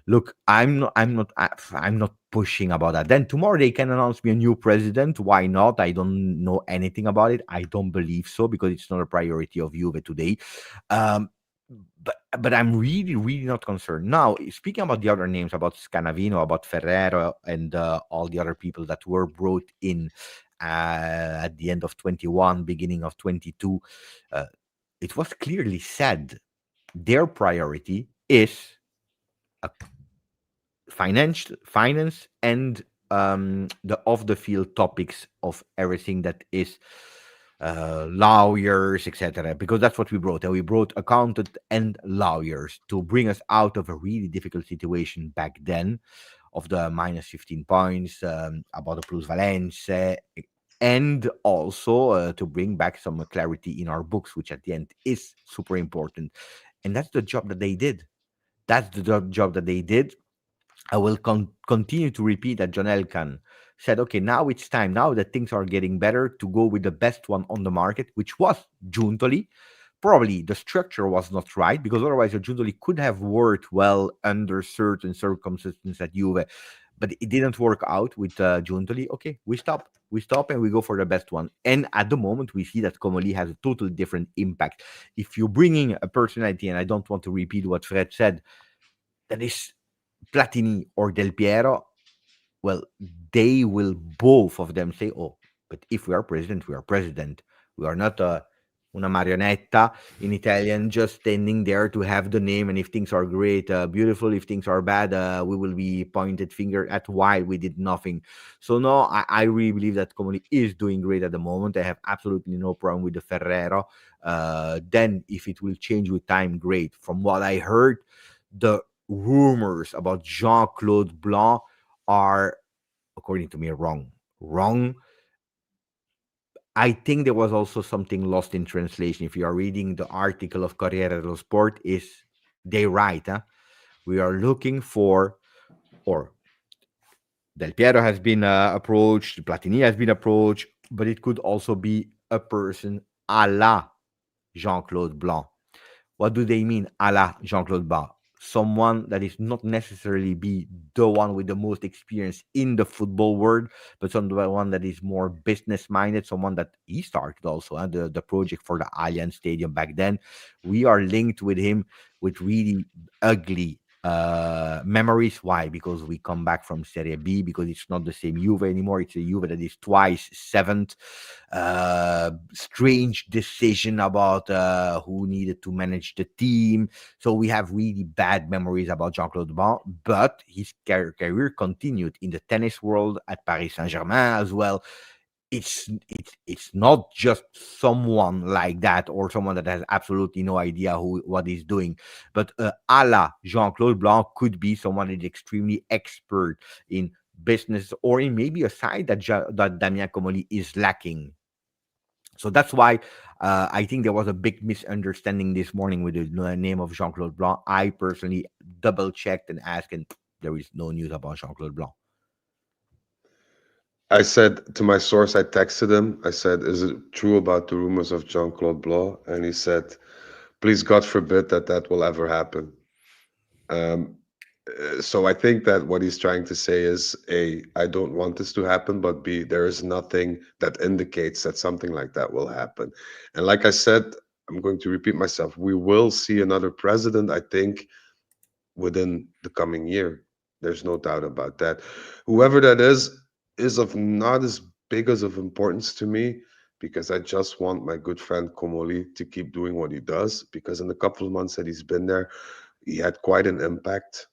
Look, I'm not pushing about that. Then tomorrow they can announce me a new president. Why not? I don't know anything about it. I don't believe so because it's not a priority of Juve today. But I'm really not concerned. Now, speaking about the other names, about Scanavino, about Ferrero, and all the other people that were brought in at the end of 21, beginning of 22, it was clearly said their priority is a finance and the off the field topics of everything that is lawyers, etc. Because that's what we brought. And we brought accountant and lawyers to bring us out of a really difficult situation back then of the minus 15 points, about the plusvalenze, and also to bring back some clarity in our books, which at the end is super important. And that's the job that they did. That's the job that they did. I will continue to repeat that John Elkann said, okay, now it's time, now that things are getting better, to go with the best one on the market, which was Giuntoli. Probably the structure was not right, because otherwise Giuntoli could have worked well under certain circumstances at Juve, but it didn't work out with Giuntoli. Okay, we stop. We stop and we go for the best one. And at the moment, we see that Comoli has a totally different impact. If you're bringing a personality, and I don't want to repeat what Fred said, that is Platini or Del Piero, well, they will both of them say, oh, but if we are president, we are president. We are not una marionetta in Italian, just standing there to have the name. And if things are great, beautiful. If things are bad, we will be pointed finger at why we did nothing. So no, I really believe that Comoli is doing great at the moment. I have absolutely no problem with the Ferrero. Then if it will change with time, great. From what I heard, the rumors about Jean-Claude Blanc are, according to me, wrong. Wrong. I think there was also something lost in translation. If you are reading the article of Corriere dello Sport, is they write, we are looking for, or Del Piero has been approached, Platini has been approached, but it could also be a person a la Jean-Claude Blanc. What do they mean, a la Jean-Claude Blanc? Someone that is not necessarily be the one with the most experience in the football world, but someone that is more business minded, someone that he started also the project for the Allianz Stadium back then. We are linked with him with really ugly memories. Why? Because we come back from Serie B, because it's not the same Juve anymore. It's a Juve that is twice seventh. Strange decision about who needed to manage the team. So we have really bad memories about Jean-Claude Blanc, but his career continued in the tennis world at Paris Saint-Germain as well. It's not just someone like that, or someone that has absolutely no idea what he's doing, but a la Jean-Claude Blanc could be someone that is extremely expert in business, or in maybe a side that Damien Comoli is lacking. So that's why I think there was a big misunderstanding this morning with the name of Jean-Claude Blanc. I personally double checked and asked, and there is no news about Jean-Claude Blanc. I said to my source, I texted him. I said, is it true about the rumors of Jean-Claude Blanc? And he said, please, God forbid that will ever happen. So I think that what he's trying to say is, A, I don't want this to happen, but B, there is nothing that indicates that something like that will happen. And like I said, I'm going to repeat myself, we will see another president, I think, within the coming year. There's no doubt about that. Whoever that is of not as big as of importance to me, because I just want my good friend Comoli to keep doing what he does, because in the couple of months that he's been there, he had quite an impact.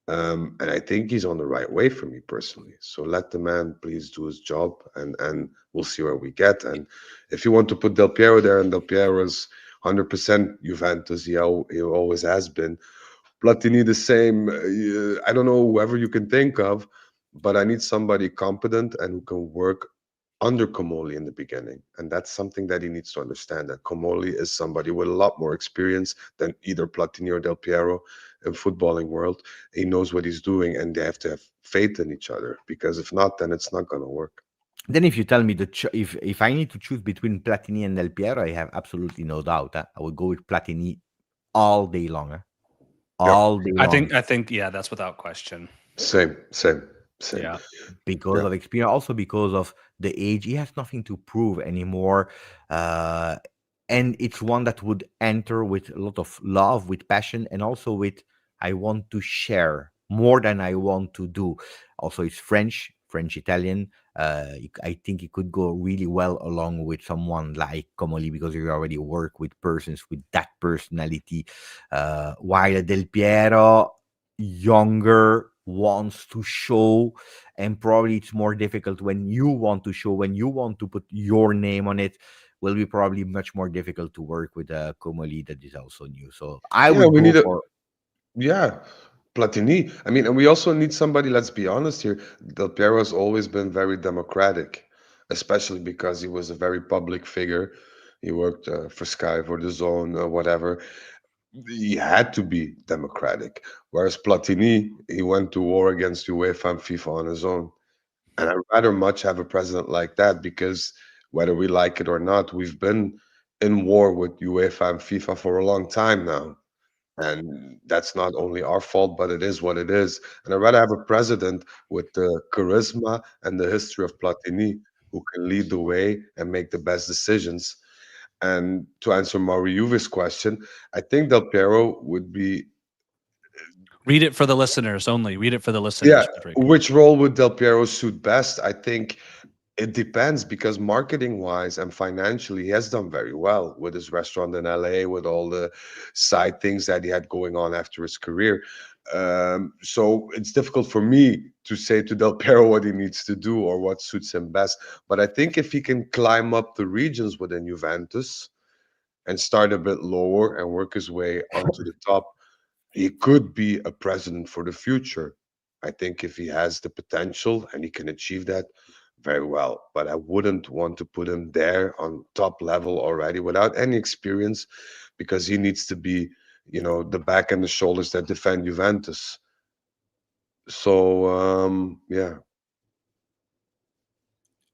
And I think he's on the right way for me personally. So let the man please do his job, and we'll see where we get. And if you want to put Del Piero there, and Del Piero is 100% Juventus, he always has been. Platini the same. I don't know, whoever you can think of, but I need somebody competent and who can work under Comoli in the beginning. And that's something that he needs to understand, that Comoli is somebody with a lot more experience than either Platini or Del Piero in footballing world. He knows what he's doing, and they have to have faith in each other, because if not, then it's not going to work. Then if you tell me if I need to choose between Platini and Del Piero, I have absolutely no doubt. I would go with Platini all day long. All day long. I think, yeah, that's without question. Same. Yeah. Because of experience, also because of the age. He has nothing to prove anymore. And it's one that would enter with a lot of love, with passion, and also with, I want to share more than I want to do. Also, it's French. French-Italian. I think it could go really well along with someone like Comoli because you already work with persons with that personality. While Del Piero, younger, wants to show, and probably it's more difficult when you want to show, when you want to put your name on it. Will be probably much more difficult to work with Comoli that is also new. So I Yeah, would we go need a for yeah, Platini. I mean, and we also need somebody, let's be honest here. Del Piero has always been very democratic, especially because he was a very public figure. He worked for Sky, for the Zone, whatever. He had to be democratic. Whereas Platini, he went to war against UEFA and FIFA on his own. And I'd rather much have a president like that because whether we like it or not, we've been in war with UEFA and FIFA for a long time now. And that's not only our fault, but it is what it is. And I'd rather have a president with the charisma and the history of Platini who can lead the way and make the best decisions. And to answer Mauri Juve's question, I think Del Piero would be, Read it for the listeners only. Read it for the yeah, listeners, Patrick. which role would Del Piero suit best? I think it depends because marketing wise and financially, he has done very well with his restaurant in LA, with all the side things that he had going on after his career. So it's difficult for me to say to Del Piero what he needs to do or what suits him best. But I think if he can climb up the regions within Juventus and start a bit lower and work his way onto the top, he could be a president for the future. I think if he has the potential and he can achieve that, very well. But I wouldn't want to put him there on top level already without any experience because he needs to be, the back and the shoulders that defend Juventus. So, yeah.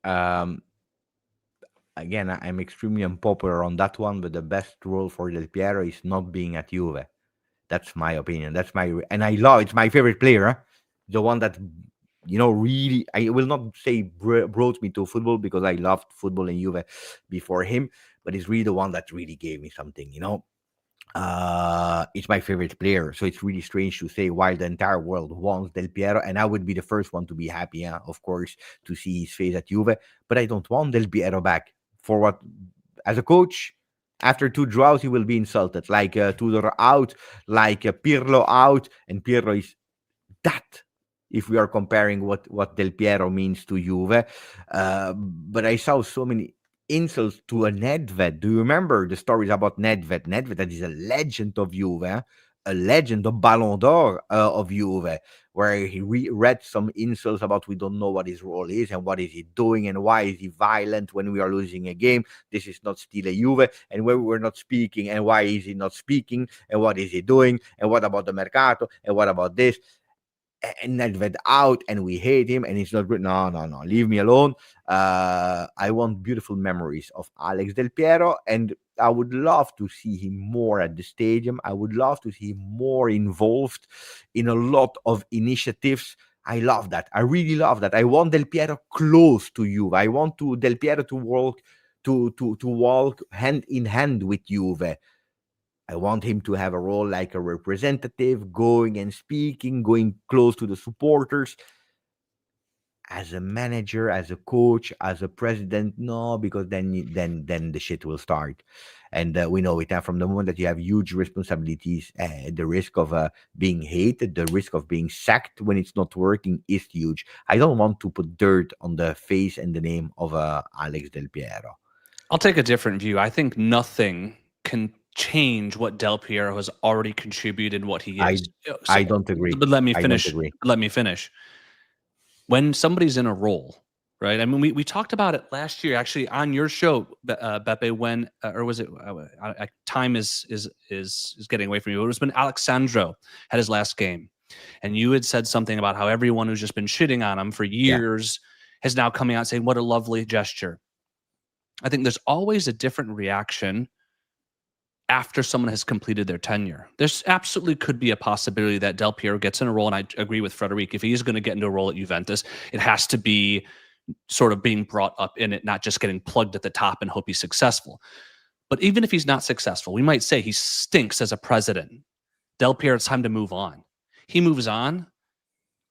um, again, I'm extremely unpopular on that one, but the best role for Del Piero is not being at Juve. That's my opinion. And I love. It's my favorite player. Huh? The one that really. I will not say brought me to football because I loved football in Juve before him, but it's really the one that really gave me something. It's my favorite player. So it's really strange to say why the entire world wants Del Piero, and I would be the first one to be happy, of course, to see his face at Juve. But I don't want Del Piero back. For what? As a coach, after 2 draws, he will be insulted. Like Tudor out, like Pirlo out, and Pirlo is that. If we are comparing what Del Piero means to Juve, but I saw so many insults to a Nedved. Do you remember the stories about Nedved? Nedved, that is a legend of Juve, a legend of Ballon d'Or of Juve, where he read some insults about we don't know what his role is and what is he doing and why is he violent when we are losing a game. This is not still a Juve, and when we're not speaking, and why is he not speaking, and what is he doing, and what about the Mercato, and what about this? And Nedved out, and we hate him, and it's not good. No, leave me alone. I want beautiful memories of Alex Del Piero, and I would love to see him more at the stadium. I would love to see him more involved in a lot of initiatives. I love that. I really love that. I want Del Piero close to you. I want Del Piero to walk to walk hand in hand with Juve. I want him to have a role like a representative, going and speaking, going close to the supporters. As a manager, as a coach, as a president, no, because then the shit will start, and we know it. From the moment that you have huge responsibilities, the risk of being hated, the risk of being sacked when it's not working is huge. I don't want to put dirt on the face and the name of Alex Del Piero. I'll take a different view. I think nothing can change what Del Piero has already contributed, what he is. I don't agree. But let me I finish. don't agree. Let me finish. When somebody's in a role, right? I mean, we talked about it last year, actually, on your show, Beppe. When or was it? Time is getting away from you. It was when Alexandro had his last game, and you had said something about how everyone who's just been shitting on him for years has now coming out saying, "What a lovely gesture." I think there's always a different reaction after someone has completed their tenure. There's absolutely could be a possibility that Del Piero gets in a role, and I agree with Frederic, if he's going to get into a role at Juventus, it has to be sort of being brought up in it, not just getting plugged at the top and hope he's successful. But even if he's not successful, we might say he stinks as a president. Del Piero, it's time to move on. He moves on.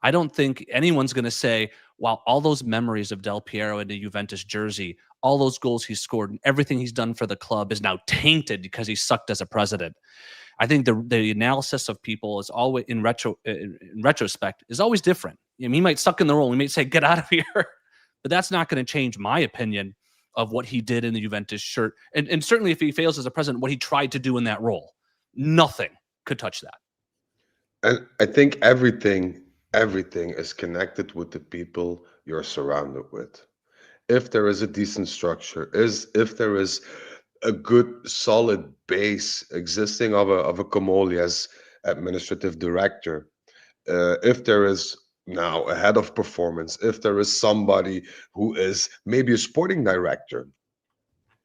I don't think anyone's going to say, wow, all those memories of Del Piero in the Juventus jersey, all those goals he scored, and everything he's done for the club is now tainted because he sucked as a president. I think the analysis of people is always in retrospect is always different. I mean, he might suck in the role. He might say, "Get out of here," but that's not going to change my opinion of what he did in the Juventus shirt. And certainly, if he fails as a president, what he tried to do in that role, nothing could touch that. And I think everything is connected with the people you're surrounded with. If there is a decent structure, if there is a good solid base existing of a Comoli as administrative director, if there is now a head of performance, if there is somebody who is maybe a sporting director,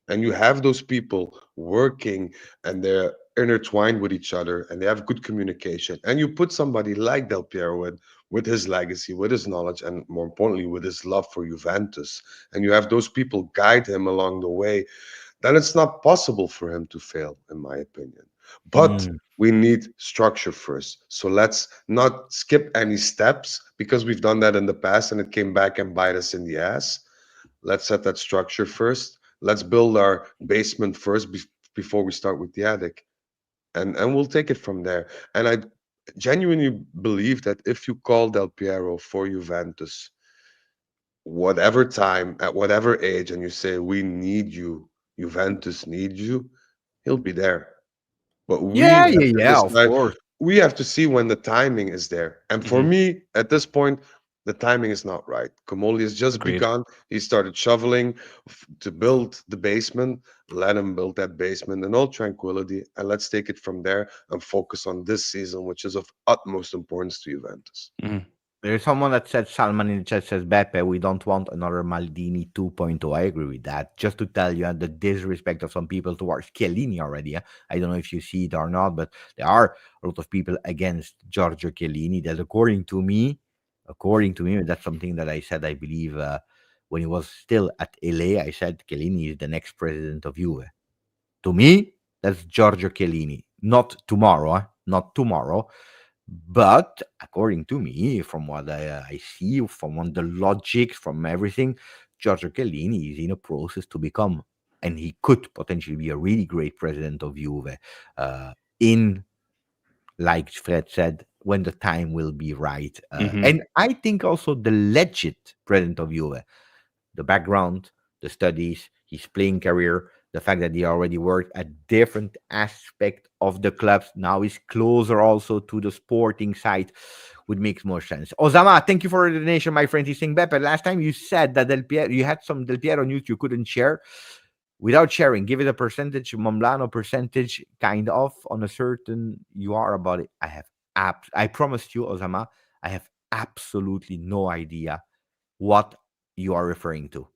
and you have those people working and they're intertwined with each other and they have good communication, and you put somebody like Del Piero with his legacy, with his knowledge, and more importantly with his love for Juventus, and you have those people guide him along the way, then it's not possible for him to fail, in my opinion. But we need structure first. So let's not skip any steps, because we've done that in the past and it came back and bite us in the ass. Let's set that structure first. Let's build our basement first before we start with the attic. And we'll take it from there. And I genuinely believe that if you call Del Piero for Juventus, whatever time, at whatever age, and you say, we need you, Juventus needs you, he'll be there. But we Yeah, have to of decide, course. we have to see when the timing is there. And for me, at this point, the timing is not right. Comoli has just Agreed. begun. He started shoveling to build the basement. Let him build that basement in all tranquility, and let's take it from there and focus on this season, which is of utmost importance to Juventus. There's someone that said, Salman in the chat says, Beppe, we don't want another Maldini 2.0. I agree with that. Just to tell you the disrespect of some people towards Chiellini already. I don't know if you see it or not, but there are a lot of people against Giorgio Chiellini. That according to me, that's something that I said, I believe, when he was still at LA, I said Chiellini is the next president of Juve. To me, that's Giorgio Chiellini. Not tomorrow, not tomorrow. But according to me, from what I see, from the logic, from everything, Giorgio Chiellini is in a process to become, and he could potentially be a really great president of Juve. In, like Fred said, when the time will be right. And I think also the legit president of Juve, the background, the studies, his playing career, the fact that he already worked at different aspect of the clubs, now is closer also to the sporting side, would make more sense. Osama, thank you for the donation, my friend. He's saying, Beppe, last time you said that you had some Del Piero news you couldn't share. Without sharing, give it a percentage, Momblano percentage, kind of, on a certain you are about it. I promised you, Osama, I have absolutely no idea what you are referring to.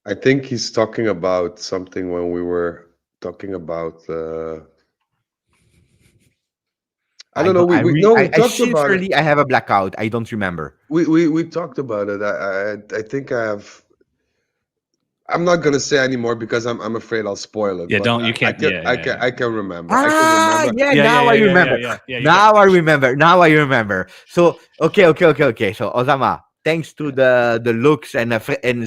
I think he's talking about something when we were talking about. I don't know. We talked about it. I have a blackout. I don't remember. We talked about it. I think I have. I'm not gonna say anymore because I'm afraid I'll spoil it. Yeah, but don't. You can't. I can remember. Now I remember. Now I remember. So okay. So Osama, thanks to the looks and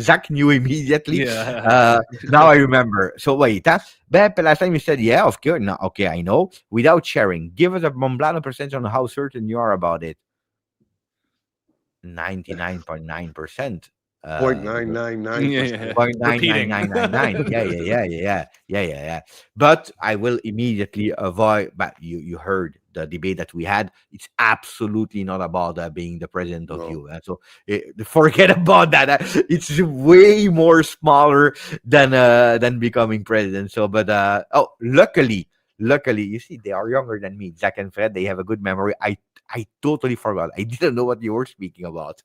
Zach knew immediately. Yeah. Now I remember. So wait, Beppe, last time you said of course. No, okay, I know. Without sharing, give us a Momblano percentage on how certain you are about it. 99.9%. 0.999%. 0.99999. Yeah. But I will immediately avoid. But you heard the debate that we had. It's absolutely not about being the president of Juve. So forget about that. It's way more smaller than becoming president. So, but luckily, you see, they are younger than me. Zach and Fred, they have a good memory. I totally forgot. I didn't know what you were speaking about.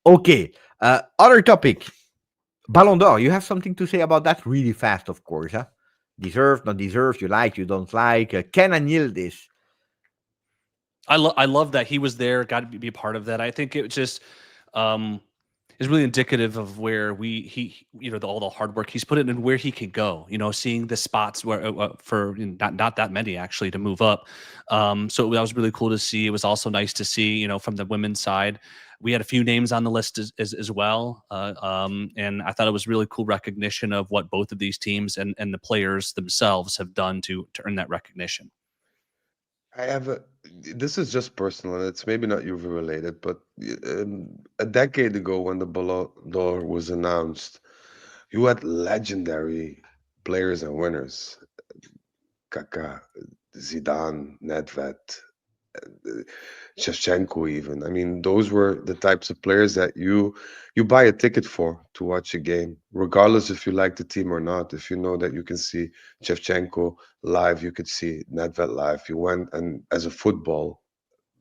Okay. Other topic. Ballon d'Or. You have something to say about that? Really fast, of course. Huh? Deserved, not deserved. You like, you don't like. Can and Yildiz. I love that he was there. Got to be a part of that. I think it just it's is really indicative of where all the hard work he's put in and where he could go. Seeing the spots where for not that many actually to move up. So that was really cool to see. It was also nice to see, from the women's side, we had a few names on the list as well. And I thought it was really cool recognition of what both of these teams and the players themselves have done to earn that recognition. I have this is just personal, and it's maybe not Juve related, but a decade ago when the Ballon d'Or was announced, you had legendary players and winners. Kaká, Zidane, Nedved, Shevchenko even. I mean, those were the types of players that you buy a ticket for to watch a game, regardless if you like the team or not. If you know that you can see Shevchenko live, you could see Nedved live. You went and as a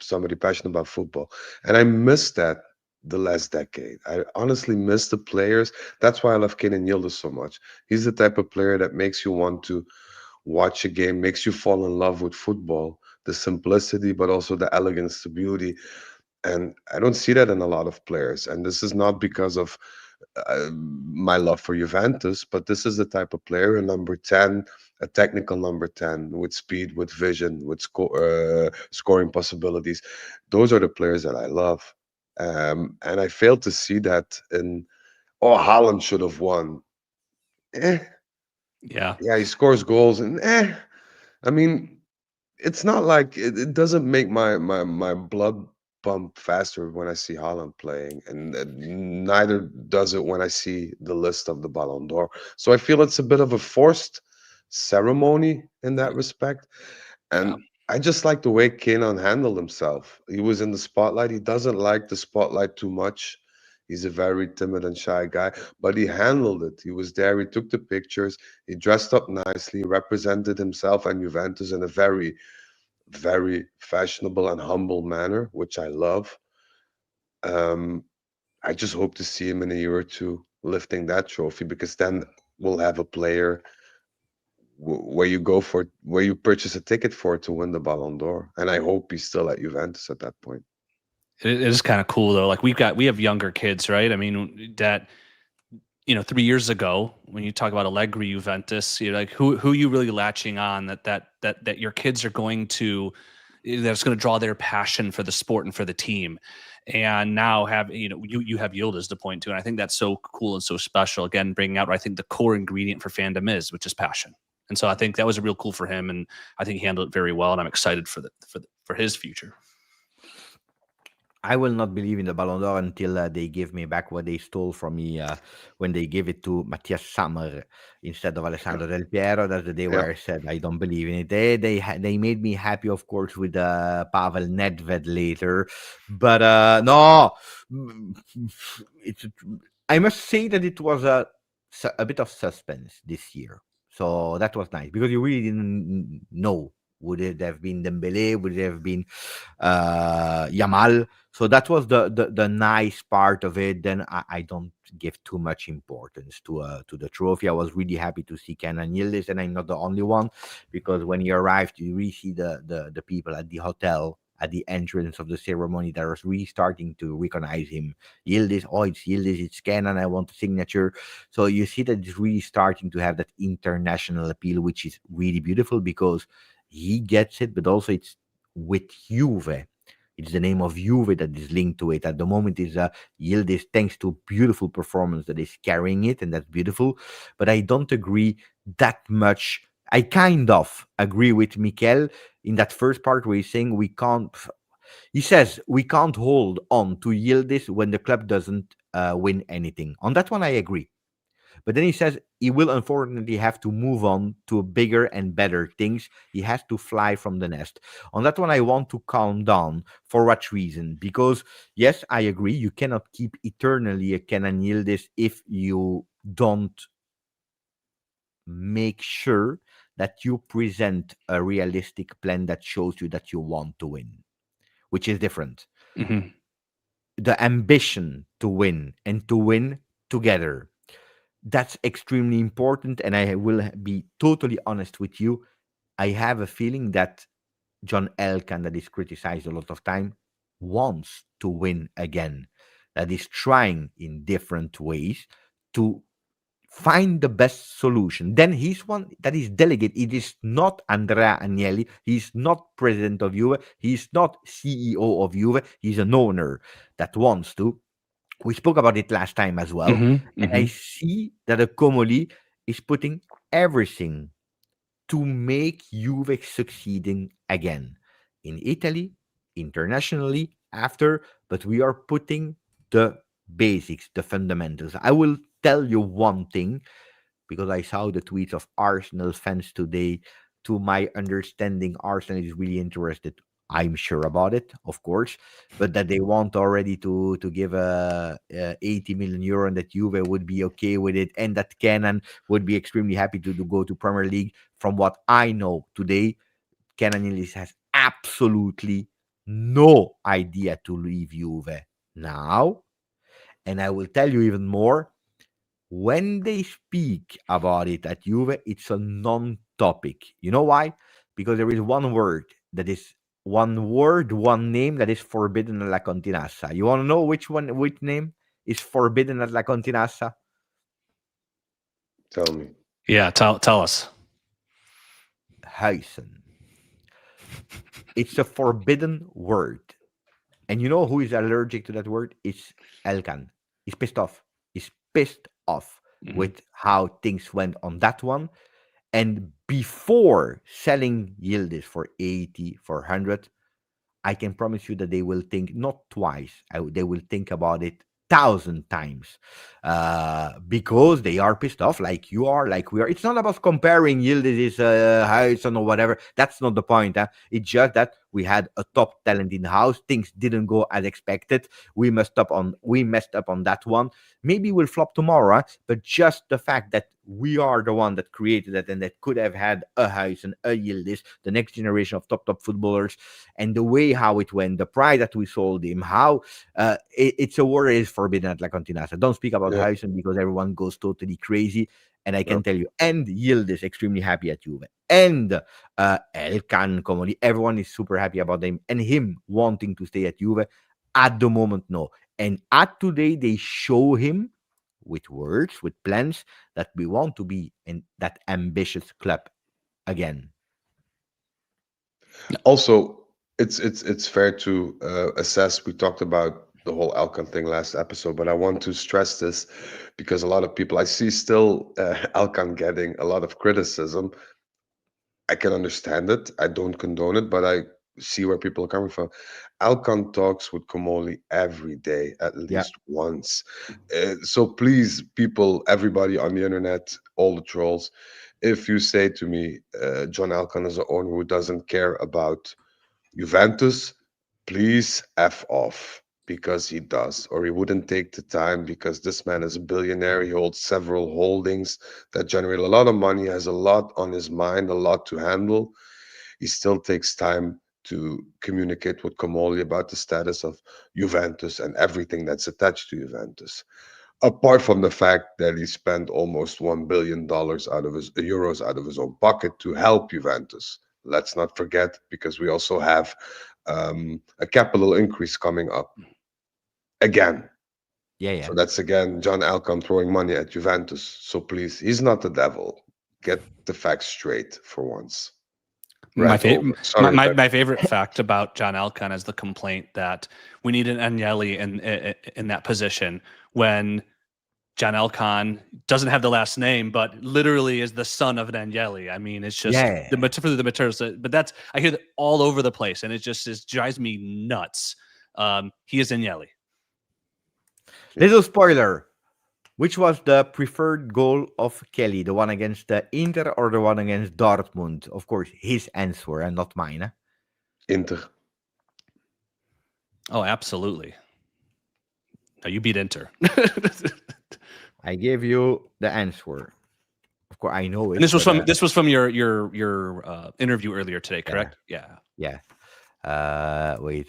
somebody passionate about football. And I miss that the last decade. I honestly miss the players. That's why I love Kenan Yildiz so much. He's the type of player that makes you want to watch a game, makes you fall in love with football, the simplicity, but also the elegance, the beauty. And I don't see that in a lot of players. And this is not because of my love for Juventus, but this is the type of player, a number 10, a technical number 10 with speed, with vision, with scoring possibilities. Those are the players that I love. And I failed to see that in, oh, Haaland should have won. Yeah. Yeah, he scores goals and I mean, it's not like it doesn't make my blood pump faster when I see Haaland playing, and neither does it when I see the list of the Ballon d'Or. So I feel it's a bit of a forced ceremony in that respect, Yeah. and I just like the way Kenan handled himself. He was in the spotlight. He doesn't like the spotlight too much. He's a very timid and shy guy, but he handled it. He was there. He took the pictures. He dressed up nicely, represented himself and Juventus in a very, very fashionable and humble manner, which I love. Um, I just hope to see him in a year or two lifting that trophy, because then we'll have a player where you purchase a ticket for to win the Ballon d'Or. And I hope he's still at Juventus at that point. It is kind of cool though. Like we have younger kids, right? I mean, that 3 years ago, when you talk about Allegri, Juventus, you're like, who are you really latching on that your kids are going to, that's going to draw their passion for the sport and for the team. And now you have Yildiz to point to. And I think that's so cool and so special. Again, bringing out what I think the core ingredient for fandom is, which is passion. And so I think that was real cool for him. And I think he handled it very well. And I'm excited for his future. I will not believe in the Ballon d'Or until they give me back what they stole from me when they gave it to Matthias Sammer instead of Alessandro Del Piero. That's the day where I said I don't believe in it. They made me happy, of course, with Pavel Nedved later, but no, I must say that it was a bit of suspense this year. So that was nice because you really didn't know. Would it have been Dembele? Would it have been Yamal? So that was the nice part of it. Then I don't give too much importance to the trophy. I was really happy to see Kenan Yildiz, and I'm not the only one, because when he arrived, you really see the people at the hotel at the entrance of the ceremony that was really starting to recognize him. Yildiz, oh, it's Yildiz, it's Kenan, I want a signature. So you see that it's really starting to have that international appeal, which is really beautiful because he gets it, but also it's with Juve. It's the name of Juve that is linked to it. At the moment, is Yildiz, thanks to beautiful performance that is carrying it, and that's beautiful. But I don't agree that much. I kind of agree with Mikel in that first part where he's saying we can't. He says we can't hold on to Yildiz when the club doesn't win anything. On that one, I agree. But then he says he will unfortunately have to move on to bigger and better things. He has to fly from the nest. On that one, I want to calm down. For what reason? Because, yes, I agree, you cannot keep eternally a Kenan Yildiz if you don't make sure that you present a realistic plan that shows you that you want to win, which is different. Mm-hmm. The ambition to win and to win together, that's extremely important. And I will be totally honest with you. I have a feeling that John Elkann, that is criticized a lot of time, wants to win again. that is trying in different ways to find the best solution. Then he's one that is delegate. It is not Andrea Agnelli. He's not president of Juve. He's not CEO of Juve. He's an owner that wants to. We spoke about it last time as well. And I see that a Comoli is putting everything to make Juve succeeding again in Italy, internationally, after, but we are putting the basics, the fundamentals. I will tell you one thing because I saw the tweets of Arsenal fans today. To my understanding, Arsenal is really interested. I'm sure about it, of course, but that they want already to give a 80 million euro and that Juve would be okay with it, and that Kenan would be extremely happy to go to Premier League. From what I know today, Kenan Illis has absolutely no idea to leave Juve now, and I will tell you even more. When they speak about it at Juve, it's a non-topic. You know why? Because there is one name that is forbidden at La Continassa. You want to know which name is forbidden at La Continassa? Tell me. Yeah, tell us. Huisen. It's a forbidden word. And you know who is allergic to that word? It's Elkan. He's pissed off. He's pissed off with how things went on that one. And before selling Yildiz for 80, for 100, I can promise you that they will think not twice. They will think about it 1,000 times because they are pissed off like you are, like we are. It's not about comparing Yildiz's house or whatever. That's not the point. It's just that we had a top talent in the house. Things didn't go as expected. We messed up on that one. Maybe we'll flop tomorrow, but just the fact that we are the one that created it and that could have had a house and a Yildiz, the next generation of top footballers, and the way how it went, the price that we sold him, how it's a word is forbidden at La Continassa. Don't speak about Huijsen because everyone goes totally crazy. And I can tell you, and Yildiz extremely happy at Juve, and Elkan Comoli, everyone is super happy about him, and him wanting to stay at Juve. At the moment, no. And at today, they show him with words, with plans, that we want to be in that ambitious club again. Also, it's fair to assess. We talked about the whole Alcon thing last episode, but I want to stress this because a lot of people I see still Alcon getting a lot of criticism. I can understand it. I don't condone it, but I see where people are coming from. Alcon talks with Comoli every day, at least once. So please, people, everybody on the internet, all the trolls, if you say to me, John Alcon is an owner who doesn't care about Juventus, please F off, because he does, or he wouldn't take the time, because this man is a billionaire. He holds several holdings that generate a lot of money, has a lot on his mind, a lot to handle. He still takes time to communicate with Comoli about the status of Juventus and everything that's attached to Juventus. Apart from the fact that he spent almost $1 billion euros out of his own pocket to help Juventus. Let's not forget, because we also have a capital increase coming up again. Yeah. So that's again John Alcon throwing money at Juventus. So please, he's not the devil. Get the facts straight for once. My favorite fact about John Alcon is the complaint that we need an Agnelli in that position when John Alcon doesn't have the last name, but literally is the son of an Agnelli. I mean, it's just the materials. But that's, I hear that all over the place, and it drives me nuts. He is Agnelli. Little spoiler. Which was the preferred goal of Kelly? The one against Inter or the one against Dortmund? Of course, his answer and not mine. Inter. Oh, absolutely. No, you beat Inter. I gave you the answer. Of course, I know it. And this was from your interview earlier today, correct? Yeah. Wait.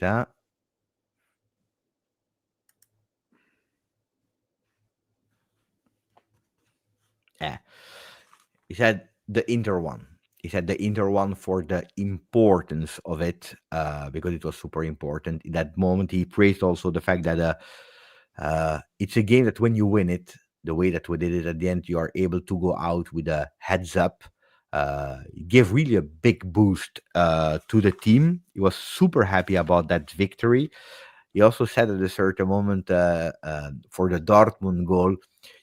He said the Inter one. He said the Inter one for the importance of it, because it was super important in that moment. He praised also the fact that It's a game that when you win it, the way that we did it at the end, you are able to go out with a heads up. Give really a big boost to the team. He was super happy about that victory. He also said at a certain moment for the Dortmund goal,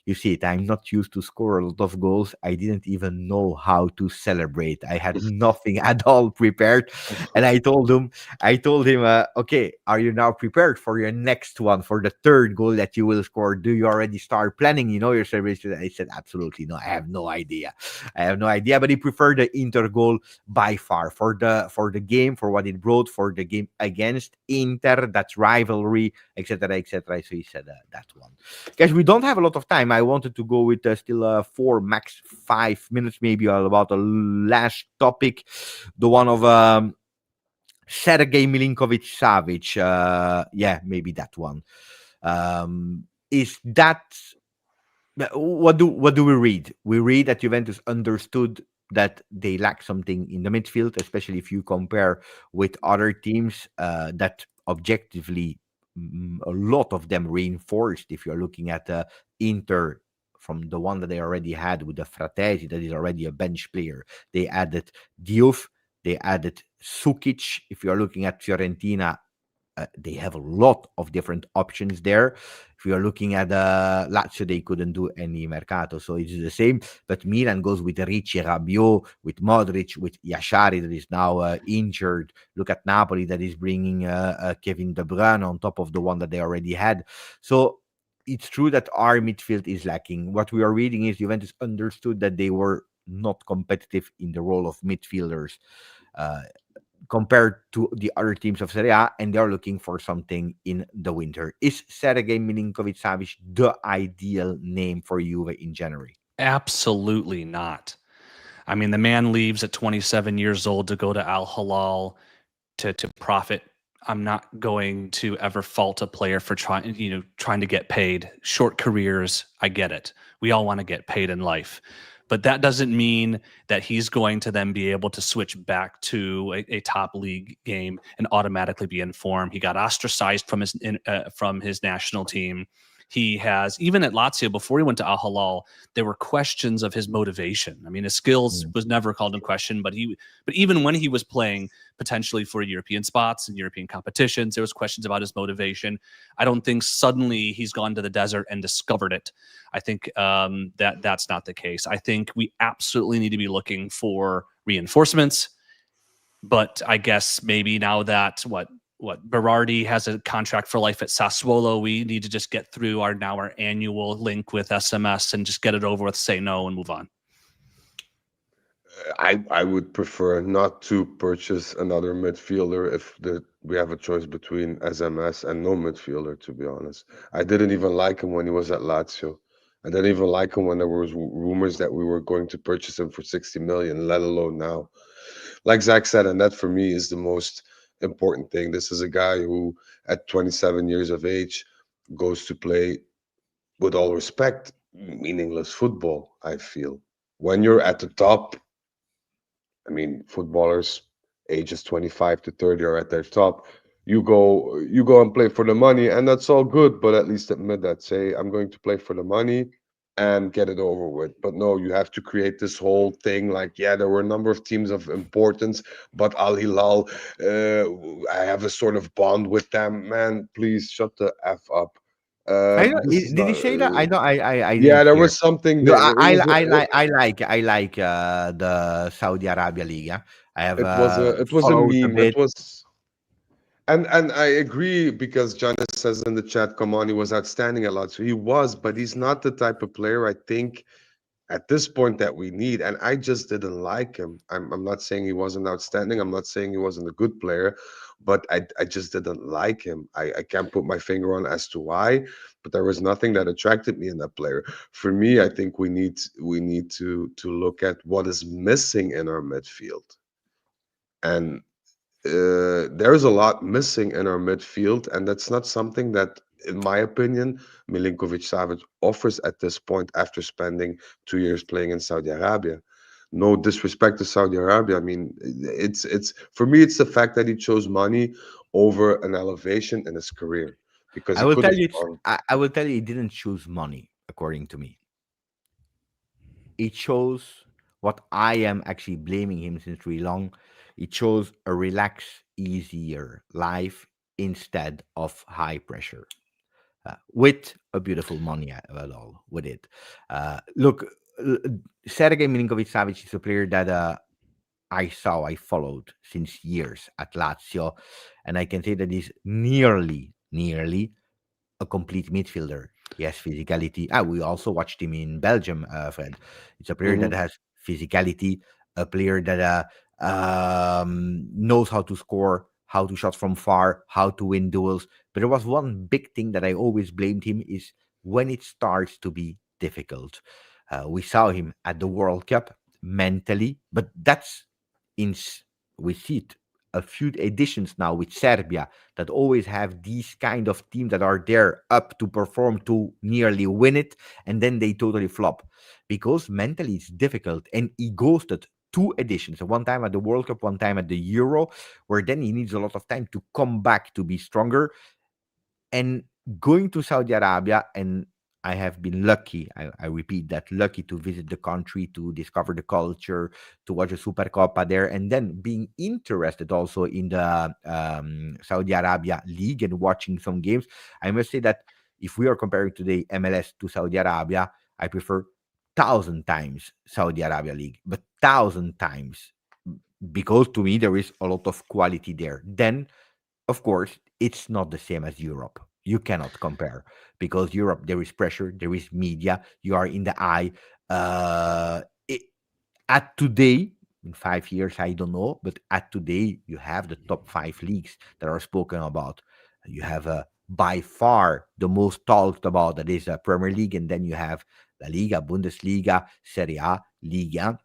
you see it, I'm not used to score a lot of goals. I didn't even know how to celebrate. I had nothing at all prepared. And I told him, okay, are you now prepared for your next one, for the third goal that you will score? Do you already start planning, your celebration? I said, absolutely no. I have no idea. I have no idea. But he preferred the Inter goal by far for the game, for what it brought, for the game against Inter, that's rivalry, etc., etc. So he said that one. Guys, we don't have a lot of time. I wanted to go with still 4, max 5 minutes, maybe about the last topic, the one of Sergei Milinkovic-Savic. Yeah, maybe that one. Is that what do we read? We read that Juventus understood that they lack something in the midfield, especially if you compare with other teams that objectively a lot of them reinforced. If you're looking at Inter, from the one that they already had with the Fratesi, that is already a bench player, they added Diouf, they added Sukic. If you're looking at Fiorentina, they have a lot of different options there. If you are looking at Lazio, they couldn't do any mercato, so it's the same. But Milan goes with Ricci, Rabiot, with Modric, with Yashari that is now injured. Look at Napoli that is bringing Kevin De Bruyne on top of the one that they already had. So it's true that our midfield is lacking. What we are reading is Juventus understood that they were not competitive in the role of midfielders. Compared to the other teams of Serie A, and they're looking for something in the winter. Is Sergei Milinkovic-Savic the ideal name for Juve in January? Absolutely not. I mean, the man leaves at 27 years old to go to Al Hilal to profit. I'm not going to ever fault a player for trying to get paid. Short careers, I get it. We all want to get paid in life. But that doesn't mean that he's going to then be able to switch back to a top league game and automatically be in form. He got ostracized from his national team. He has, even at Lazio, before he went to Al Hilal, there were questions of his motivation. I mean, his skills was never called in question, but even when he was playing potentially for European spots and European competitions, there was questions about his motivation. I don't think suddenly he's gone to the desert and discovered it. I think that's not the case. I think we absolutely need to be looking for reinforcements, but I guess maybe now that Berardi has a contract for life at Sassuolo, we need to just get through our annual link with SMS and just get it over with, say no, and move on. I would prefer not to purchase another midfielder if we have a choice between SMS and no midfielder, to be honest. I didn't even like him when he was at Lazio. I didn't even like him when there was rumors that we were going to purchase him for 60 million, let alone now. Like Zach said, and that for me is the most important thing. This is a guy who, at 27 years of age, goes to play, with all respect, meaningless football, I feel. When you're at the top, I mean, footballers ages 25 to 30 are at their top. You go and play for the money, and that's all good, but at least admit that. Say, I'm going to play for the money and get it over with. But no, you have to create this whole thing like, yeah, there were a number of teams of importance, but Al Hilal, I have a sort of bond with them. Man, please shut the F up. I know. This is Did he not. say that? I know. I Yeah, didn't there hear. was something No, that it was. I like the Saudi Arabia League. Yeah? I have It was a followed a meme. It bit. was. And I agree because Jonas says in the chat, come on, he was outstanding a lot. So he was, but he's not the type of player I think at this point that we need. And I just didn't like him. I'm not saying he wasn't outstanding. I'm not saying he wasn't a good player, but I just didn't like him. I can't put my finger on as to why, but there was nothing that attracted me in that player. For me, I think we need to look at what is missing in our midfield. And there's a lot missing in our midfield, and that's not something that, in my opinion, Milinkovic-Savic offers at this point after spending 2 years playing in Saudi Arabia. No disrespect to Saudi Arabia. I mean, it's for me, it's the fact that he chose money over an elevation in his career. because I he will could tell have you, gone. I will tell you, he didn't choose money, according to me. It shows what I am actually blaming him since really long. It shows a relaxed, easier life instead of high pressure, with a beautiful money at all with it. Look, Sergei Milinkovic-Savic is a player that I followed since years at Lazio, and I can say that he's nearly a complete midfielder. He has physicality. We also watched him in Belgium, Fred. It's a player that Mhm. has physicality, a player that knows how to score, how to shot from far, how to win duels. But there was one big thing that I always blamed him is when it starts to be difficult. We saw him at the World Cup mentally, but that's in we see it a few editions now with Serbia that always have these kind of teams that are there up to perform to nearly win it, and then they totally flop because mentally it's difficult. And he ghosted two editions, one time at the World Cup, one time at the Euro, where then he needs a lot of time to come back to be stronger. And going to Saudi Arabia, and I have been lucky, I repeat that, lucky to visit the country, to discover the culture, to watch a Super Copa there, and then being interested also in the Saudi Arabia League and watching some games. I must say that if we are comparing today MLS to Saudi Arabia, I prefer thousand times Saudi Arabia League, but thousand times, because to me there is a lot of quality there. Then of course, it's not the same as Europe. You cannot compare because Europe, there is pressure, there is media, you are in the eye. Uh, it, at today, in 5 years, I don't know, but at today, you have the top five leagues that are spoken about. You have by far the most talked about, that is Premier League, and then you have La Liga, Bundesliga, Serie A, Liga.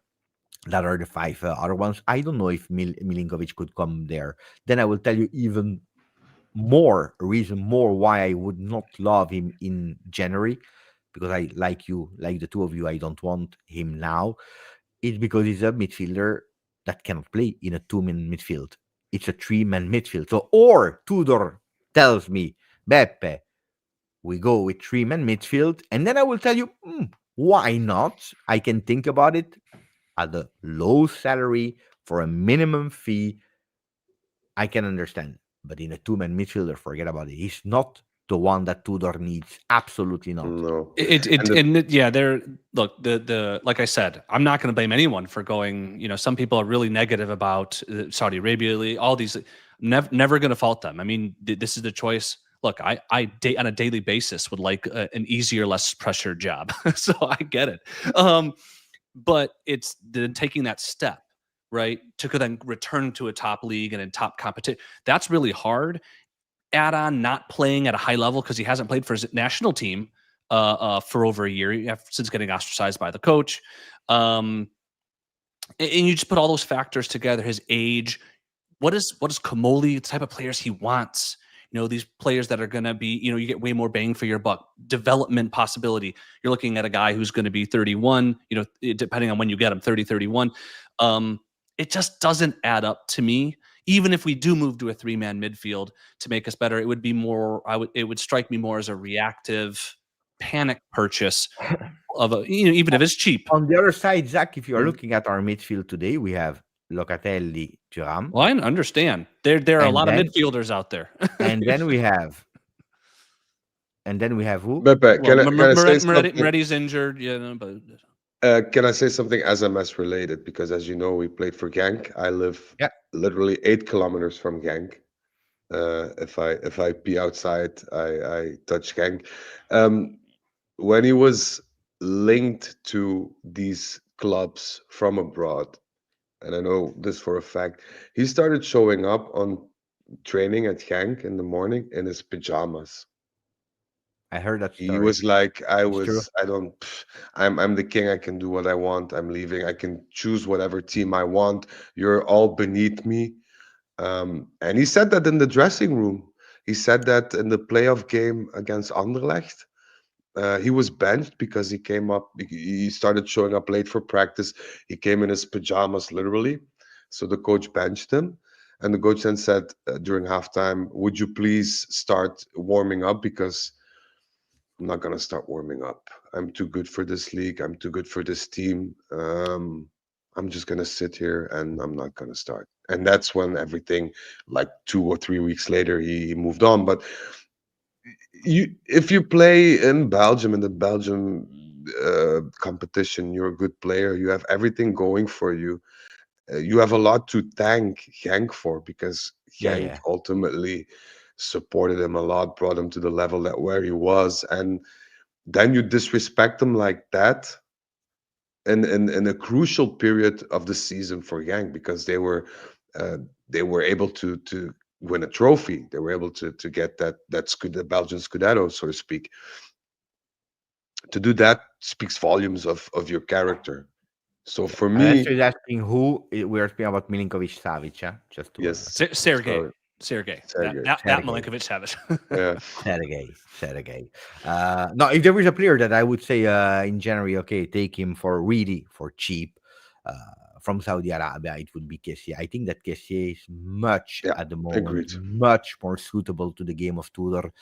That are the five other ones. I don't know if Milinkovic could come there. Then I will tell you even reason more why I would not love him in January, because I like you, like the two of you, I don't want him now. It's because he's a midfielder that cannot play in a two-man midfield. It's a three-man midfield. So, or Tudor tells me, Beppe, we go with three-man midfield, and then I will tell you, why not? I can think about it at a low salary for a minimum fee. I can understand. But in a two-man midfielder, forget about it. He's not the one that Tudor needs. Absolutely not. No, Yeah, they're look, the like I said, I'm not going to blame anyone for going. Some people are really negative about Saudi Arabia, all these. Never going to fault them. I mean, this is the choice. Look, I on a daily basis would like an easier, less pressure job, so I get it. But it's then taking that step, right, to then return to a top league and in top competition. That's really hard. Add on not playing at a high level because he hasn't played for his national team for over a year since getting ostracized by the coach. And you just put all those factors together, his age, what is Kamoli, the type of players he wants. These players that are going to be, you get way more bang for your buck. Development possibility. You're looking at a guy who's going to be 31, depending on when you get him, 30, 31. It just doesn't add up to me. Even if we do move to a three-man midfield to make us better, it would be more, it would strike me more as a reactive panic purchase of even if it's cheap. On the other side, Zach, if you are Mhm. looking at our midfield today, we have Locatelli, Thuram, Well, I understand. There are a and lot of then midfielders out there. and then we have who? Beppe, Well, can I say something? Moretti's injured, but Can I say something SMS related? Because as you know, we played for Genk. I live Yeah, literally 8 kilometers from Genk. If I pee outside, I touch Genk. Um, when he was linked to these clubs from abroad, and I know this for a fact, he started showing up on training at Genk in the morning in his pajamas. I heard that He story. was like, It's true. I'm the king. I can do what I want. I'm leaving. I can choose whatever team I want. You're all beneath me. And he said that in the dressing room. He said that in the playoff game against Anderlecht. He was benched because he came up. He started showing up late for practice. He came in his pajamas, literally. So the coach benched him. And the coach then said during halftime, "Would you please start warming up, because I'm not gonna start warming up. I'm too good for this league. I'm too good for this team. I'm just gonna sit here and I'm not gonna start." And that's when everything, like 2 or 3 weeks later, he moved on. But if you play in Belgium, in the Belgium competition, you're a good player. You have everything going for you. You have a lot to thank Genk for, because Yeah, Genk yeah. ultimately supported him a lot, brought him to the level that where he was, and then you disrespect him like that in a crucial period of the season for Genk, because uh, they were able to win a trophy. They were able to get the Belgian Scudetto, so to speak. To do that speaks volumes of your character. So for Unless me, you're asking who, we're speaking about Sergey. Milinkovic-Savic, just to yes, Sergey. so Sergey. Sergey. That Sergey. Milinkovic-Savic. Yeah, Sergey. No, if there is a player that I would say in January, okay, take him for cheap uh, from Saudi Arabia, it would be Kessie. I think that Kessie is much yeah, at the moment agreed. much more suitable to the game of Tudor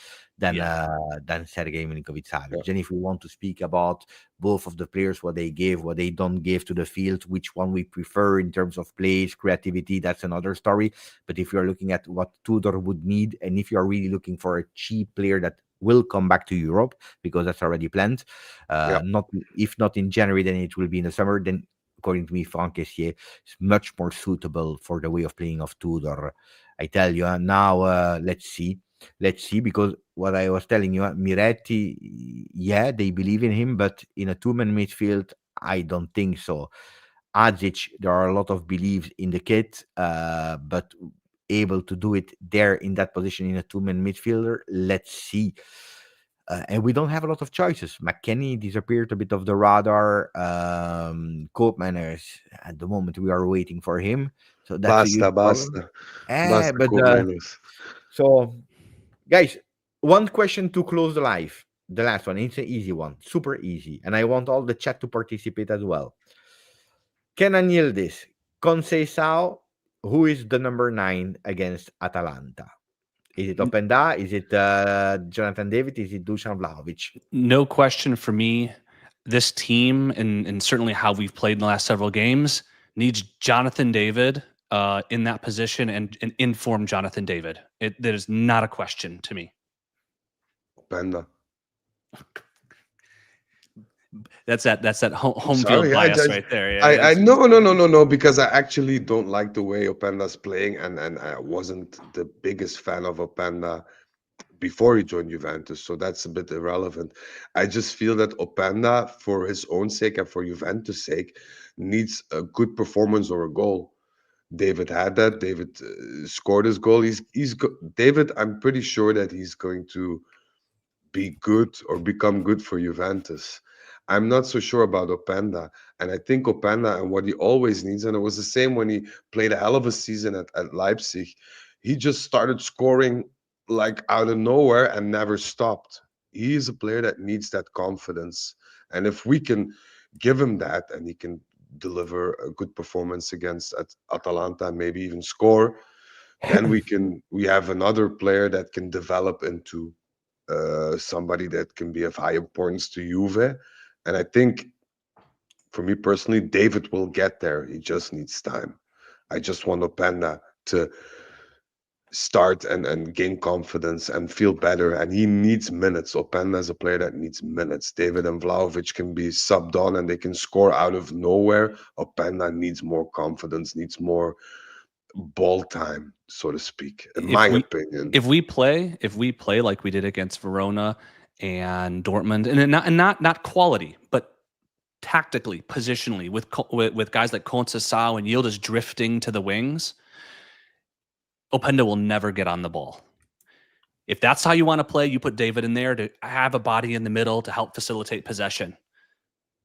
Yeah. than Sergey Milinkovic-Savic. Yeah, Then, if we want to speak about both of the players, what they gave, what they don't give to the field, which one we prefer in terms of plays, creativity, that's another story. But if you're looking at what Tudor would need, and if you're really looking for a cheap player that will come back to Europe, because that's already planned, yeah, not if not in January, then it will be in the summer. Then, according to me, Franck Kessié is much more suitable for the way of playing of Tudor. I tell you now. Let's see, because what I was telling you, Miretti, yeah, they believe in him, but in a two-man midfield, I don't think so. Adzic, there are a lot of beliefs in the kid, but able to do it there in that position in a two-man midfielder, let's see. And we don't have a lot of choices. McKennie disappeared a bit of the radar. Koopman is, at the moment, we are waiting for him. So that's a huge problem. basta, basta But con menos. so, guys, one question to close the live. The last one. It's an easy one, super easy, and I want all the chat to participate as well. Kenan Yildiz, Conceição, who is the number 9 against Atalanta? Is it Openda? Is it Jonathan David? Is it Dusan Vlahovic? No question for me. This team, and certainly how we've played in the last several games, needs Jonathan David in that position and inform Jonathan David. That is not a question to me. Panda. That's that home field Sorry, bias right there. Yeah, I no, because I actually don't like the way Openda's playing, and I wasn't the biggest fan of Openda before he joined Juventus, so that's a bit irrelevant. I just feel that Openda, for his own sake and for Juventus' sake, needs a good performance or a goal. David had that. David scored his goal. David. I'm pretty sure that he's going to be good or become good for Juventus. I'm not so sure about Openda. And I think Openda and what he always needs, and it was the same when he played a hell of a season at Leipzig, he just started scoring like out of nowhere and never stopped. He is a player that needs that confidence. And if we can give him that and he can deliver a good performance against Atalanta, maybe even score, then we have another player that can develop into somebody that can be of high importance to Juve. And I think, for me personally, David will get there. He just needs time. I just want Openda to start and gain confidence and feel better. And he needs minutes. Openda is a player that needs minutes. David and Vlahovic can be subbed on and they can score out of nowhere. Openda needs more confidence, needs more ball time, so to speak, in my opinion. If we play like we did against Verona and Dortmund, and not quality, but tactically, positionally, with guys like Conceição and Yildiz drifting to the wings, Openda will never get on the ball. If that's how you want to play, you put David in there to have a body in the middle to help facilitate possession.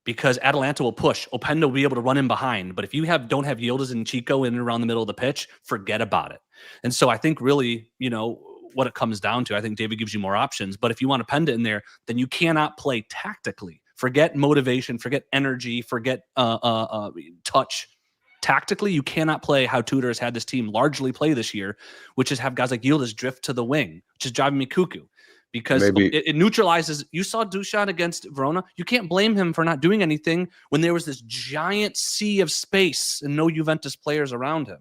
Because Atalanta will push. Openda will be able to run in behind. But if you don't have Yildiz and Chico in and around the middle of the pitch, forget about it. And so I think really, what it comes down to, I think David gives you more options. But if you want Openda in there, then you cannot play tactically. Forget motivation, forget energy, forget touch. tactically, you cannot play how Tudor has had this team largely play this year, which is have guys like Yildiz drift to the wing, which is driving me cuckoo. Because it neutralizes. You saw Dusan against Verona. You can't blame him for not doing anything when there was this giant sea of space and no Juventus players around him.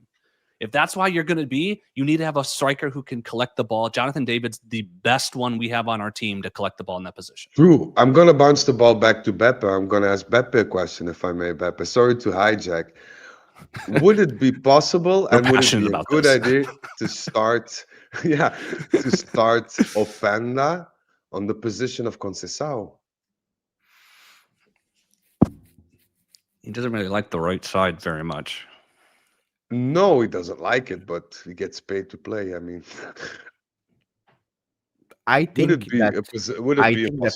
If that's why you're going to be, you need to have a striker who can collect the ball. Jonathan David's the best one we have on our team to collect the ball in that position. True. I'm going to bounce the ball back to Beppe. I'm going to ask Beppe a question, if I may, Beppe. Sorry to hijack. Would it be possible and would it be a good idea to start Openda on the position of Conceição? He doesn't really like the right side very much. No, he doesn't like it, but he gets paid to play. I mean, I think that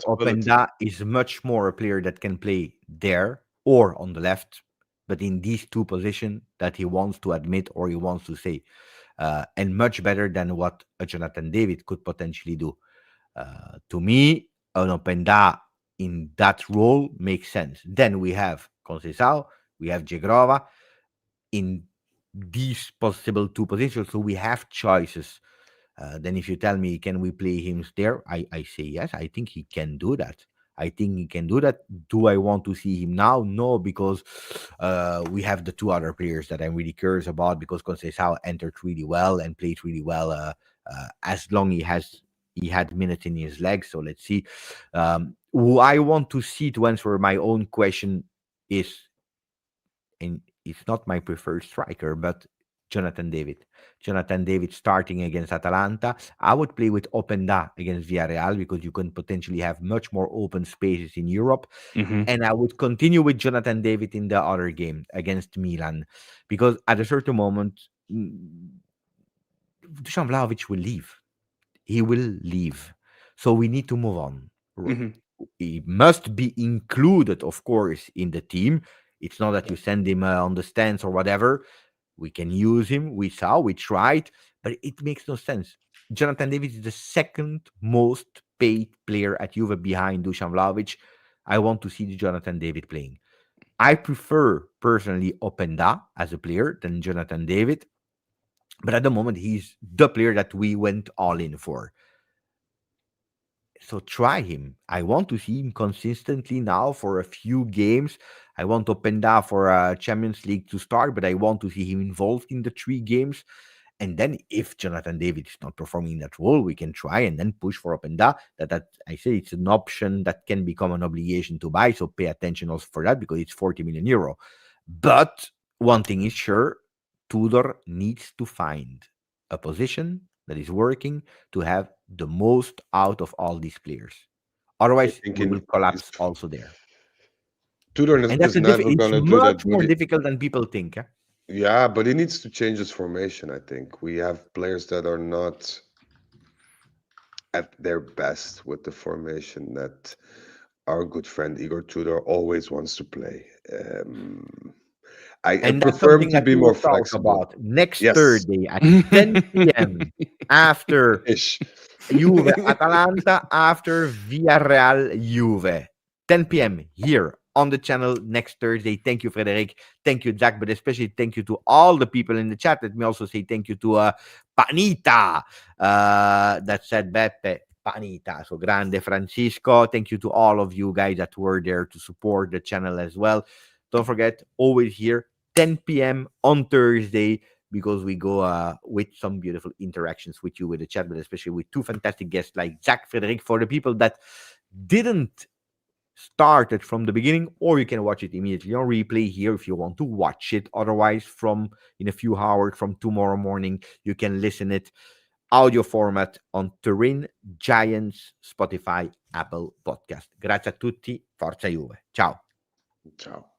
Openda is much more a player that can play there or on the left, but in these two positions that he wants to admit or he wants to say, and much better than what a Jonathan David could potentially do. To me, an Openda in that role makes sense. Then we have Conceição, we have Jegrova in these possible two positions, so we have choices. Then if you tell me, can we play him there? I say yes, I think he can do that. I think he can do that. Do I want to see him now? No, because we have the two other players that I'm really curious about, because Conceição entered really well and played really well as long he had minutes in his legs. So let's see. Who I want to see, to answer my own question, is, and it's not my preferred striker, but Jonathan David. Jonathan David starting against Atalanta. I would play with Openda against Villarreal because you can potentially have much more open spaces in Europe. Mm-hmm. And I would continue with Jonathan David in the other game against Milan, because at a certain moment, Dusan Vlahovic will leave. He will leave. So we need to move on. Mm-hmm. He must be included, of course, in the team. It's not that you send him on the stands or whatever. We can use him. We tried, but it makes no sense. Jonathan David is the second most paid player at Juve behind Dusan Vlahovic. I want to see Jonathan David playing. I prefer, personally, Openda as a player than Jonathan David. But at the moment, he's the player that we went all in for. So try him. I want to see him consistently now for a few games. I want Openda for Champions League to start, but I want to see him involved in the 3 games. And then if Jonathan David is not performing in that role, we can try and then push for Openda. That I say it's an option that can become an obligation to buy. So pay attention also for that, because it's 40 million euro. But one thing is sure, Tudor needs to find a position that is working to have the most out of all these players. Otherwise, we will collapse also there. Tudor is never going to do that. It's much more difficult than people think. Yeah, but he needs to change his formation, I think. We have players that are not at their best with the formation that our good friend Igor Tudor always wants to play. I prefer him to be more flexible. Next Thursday at 10 p.m. after Juve Atalanta, after Villarreal Juve. 10 p.m. here on the channel next Thursday. Thank you, Frederic. Thank you, Jack. But especially thank you to all the people in the chat. Let me also say thank you to Panita that said Beppe. Panita. So grande Francisco. Thank you to all of you guys that were there to support the channel as well. Don't forget, always here, 10 p.m. on Thursday, because we go with some beautiful interactions with you with the chat, but especially with 2 fantastic guests like Jack, Frederic. For the people that didn't start it from the beginning, or you can watch it immediately on replay here if you want to watch it. Otherwise, in a few hours from tomorrow morning, you can listen it audio format on Turin Giants, Spotify, Apple Podcast. Grazie a tutti. Forza Juve. Ciao. Ciao.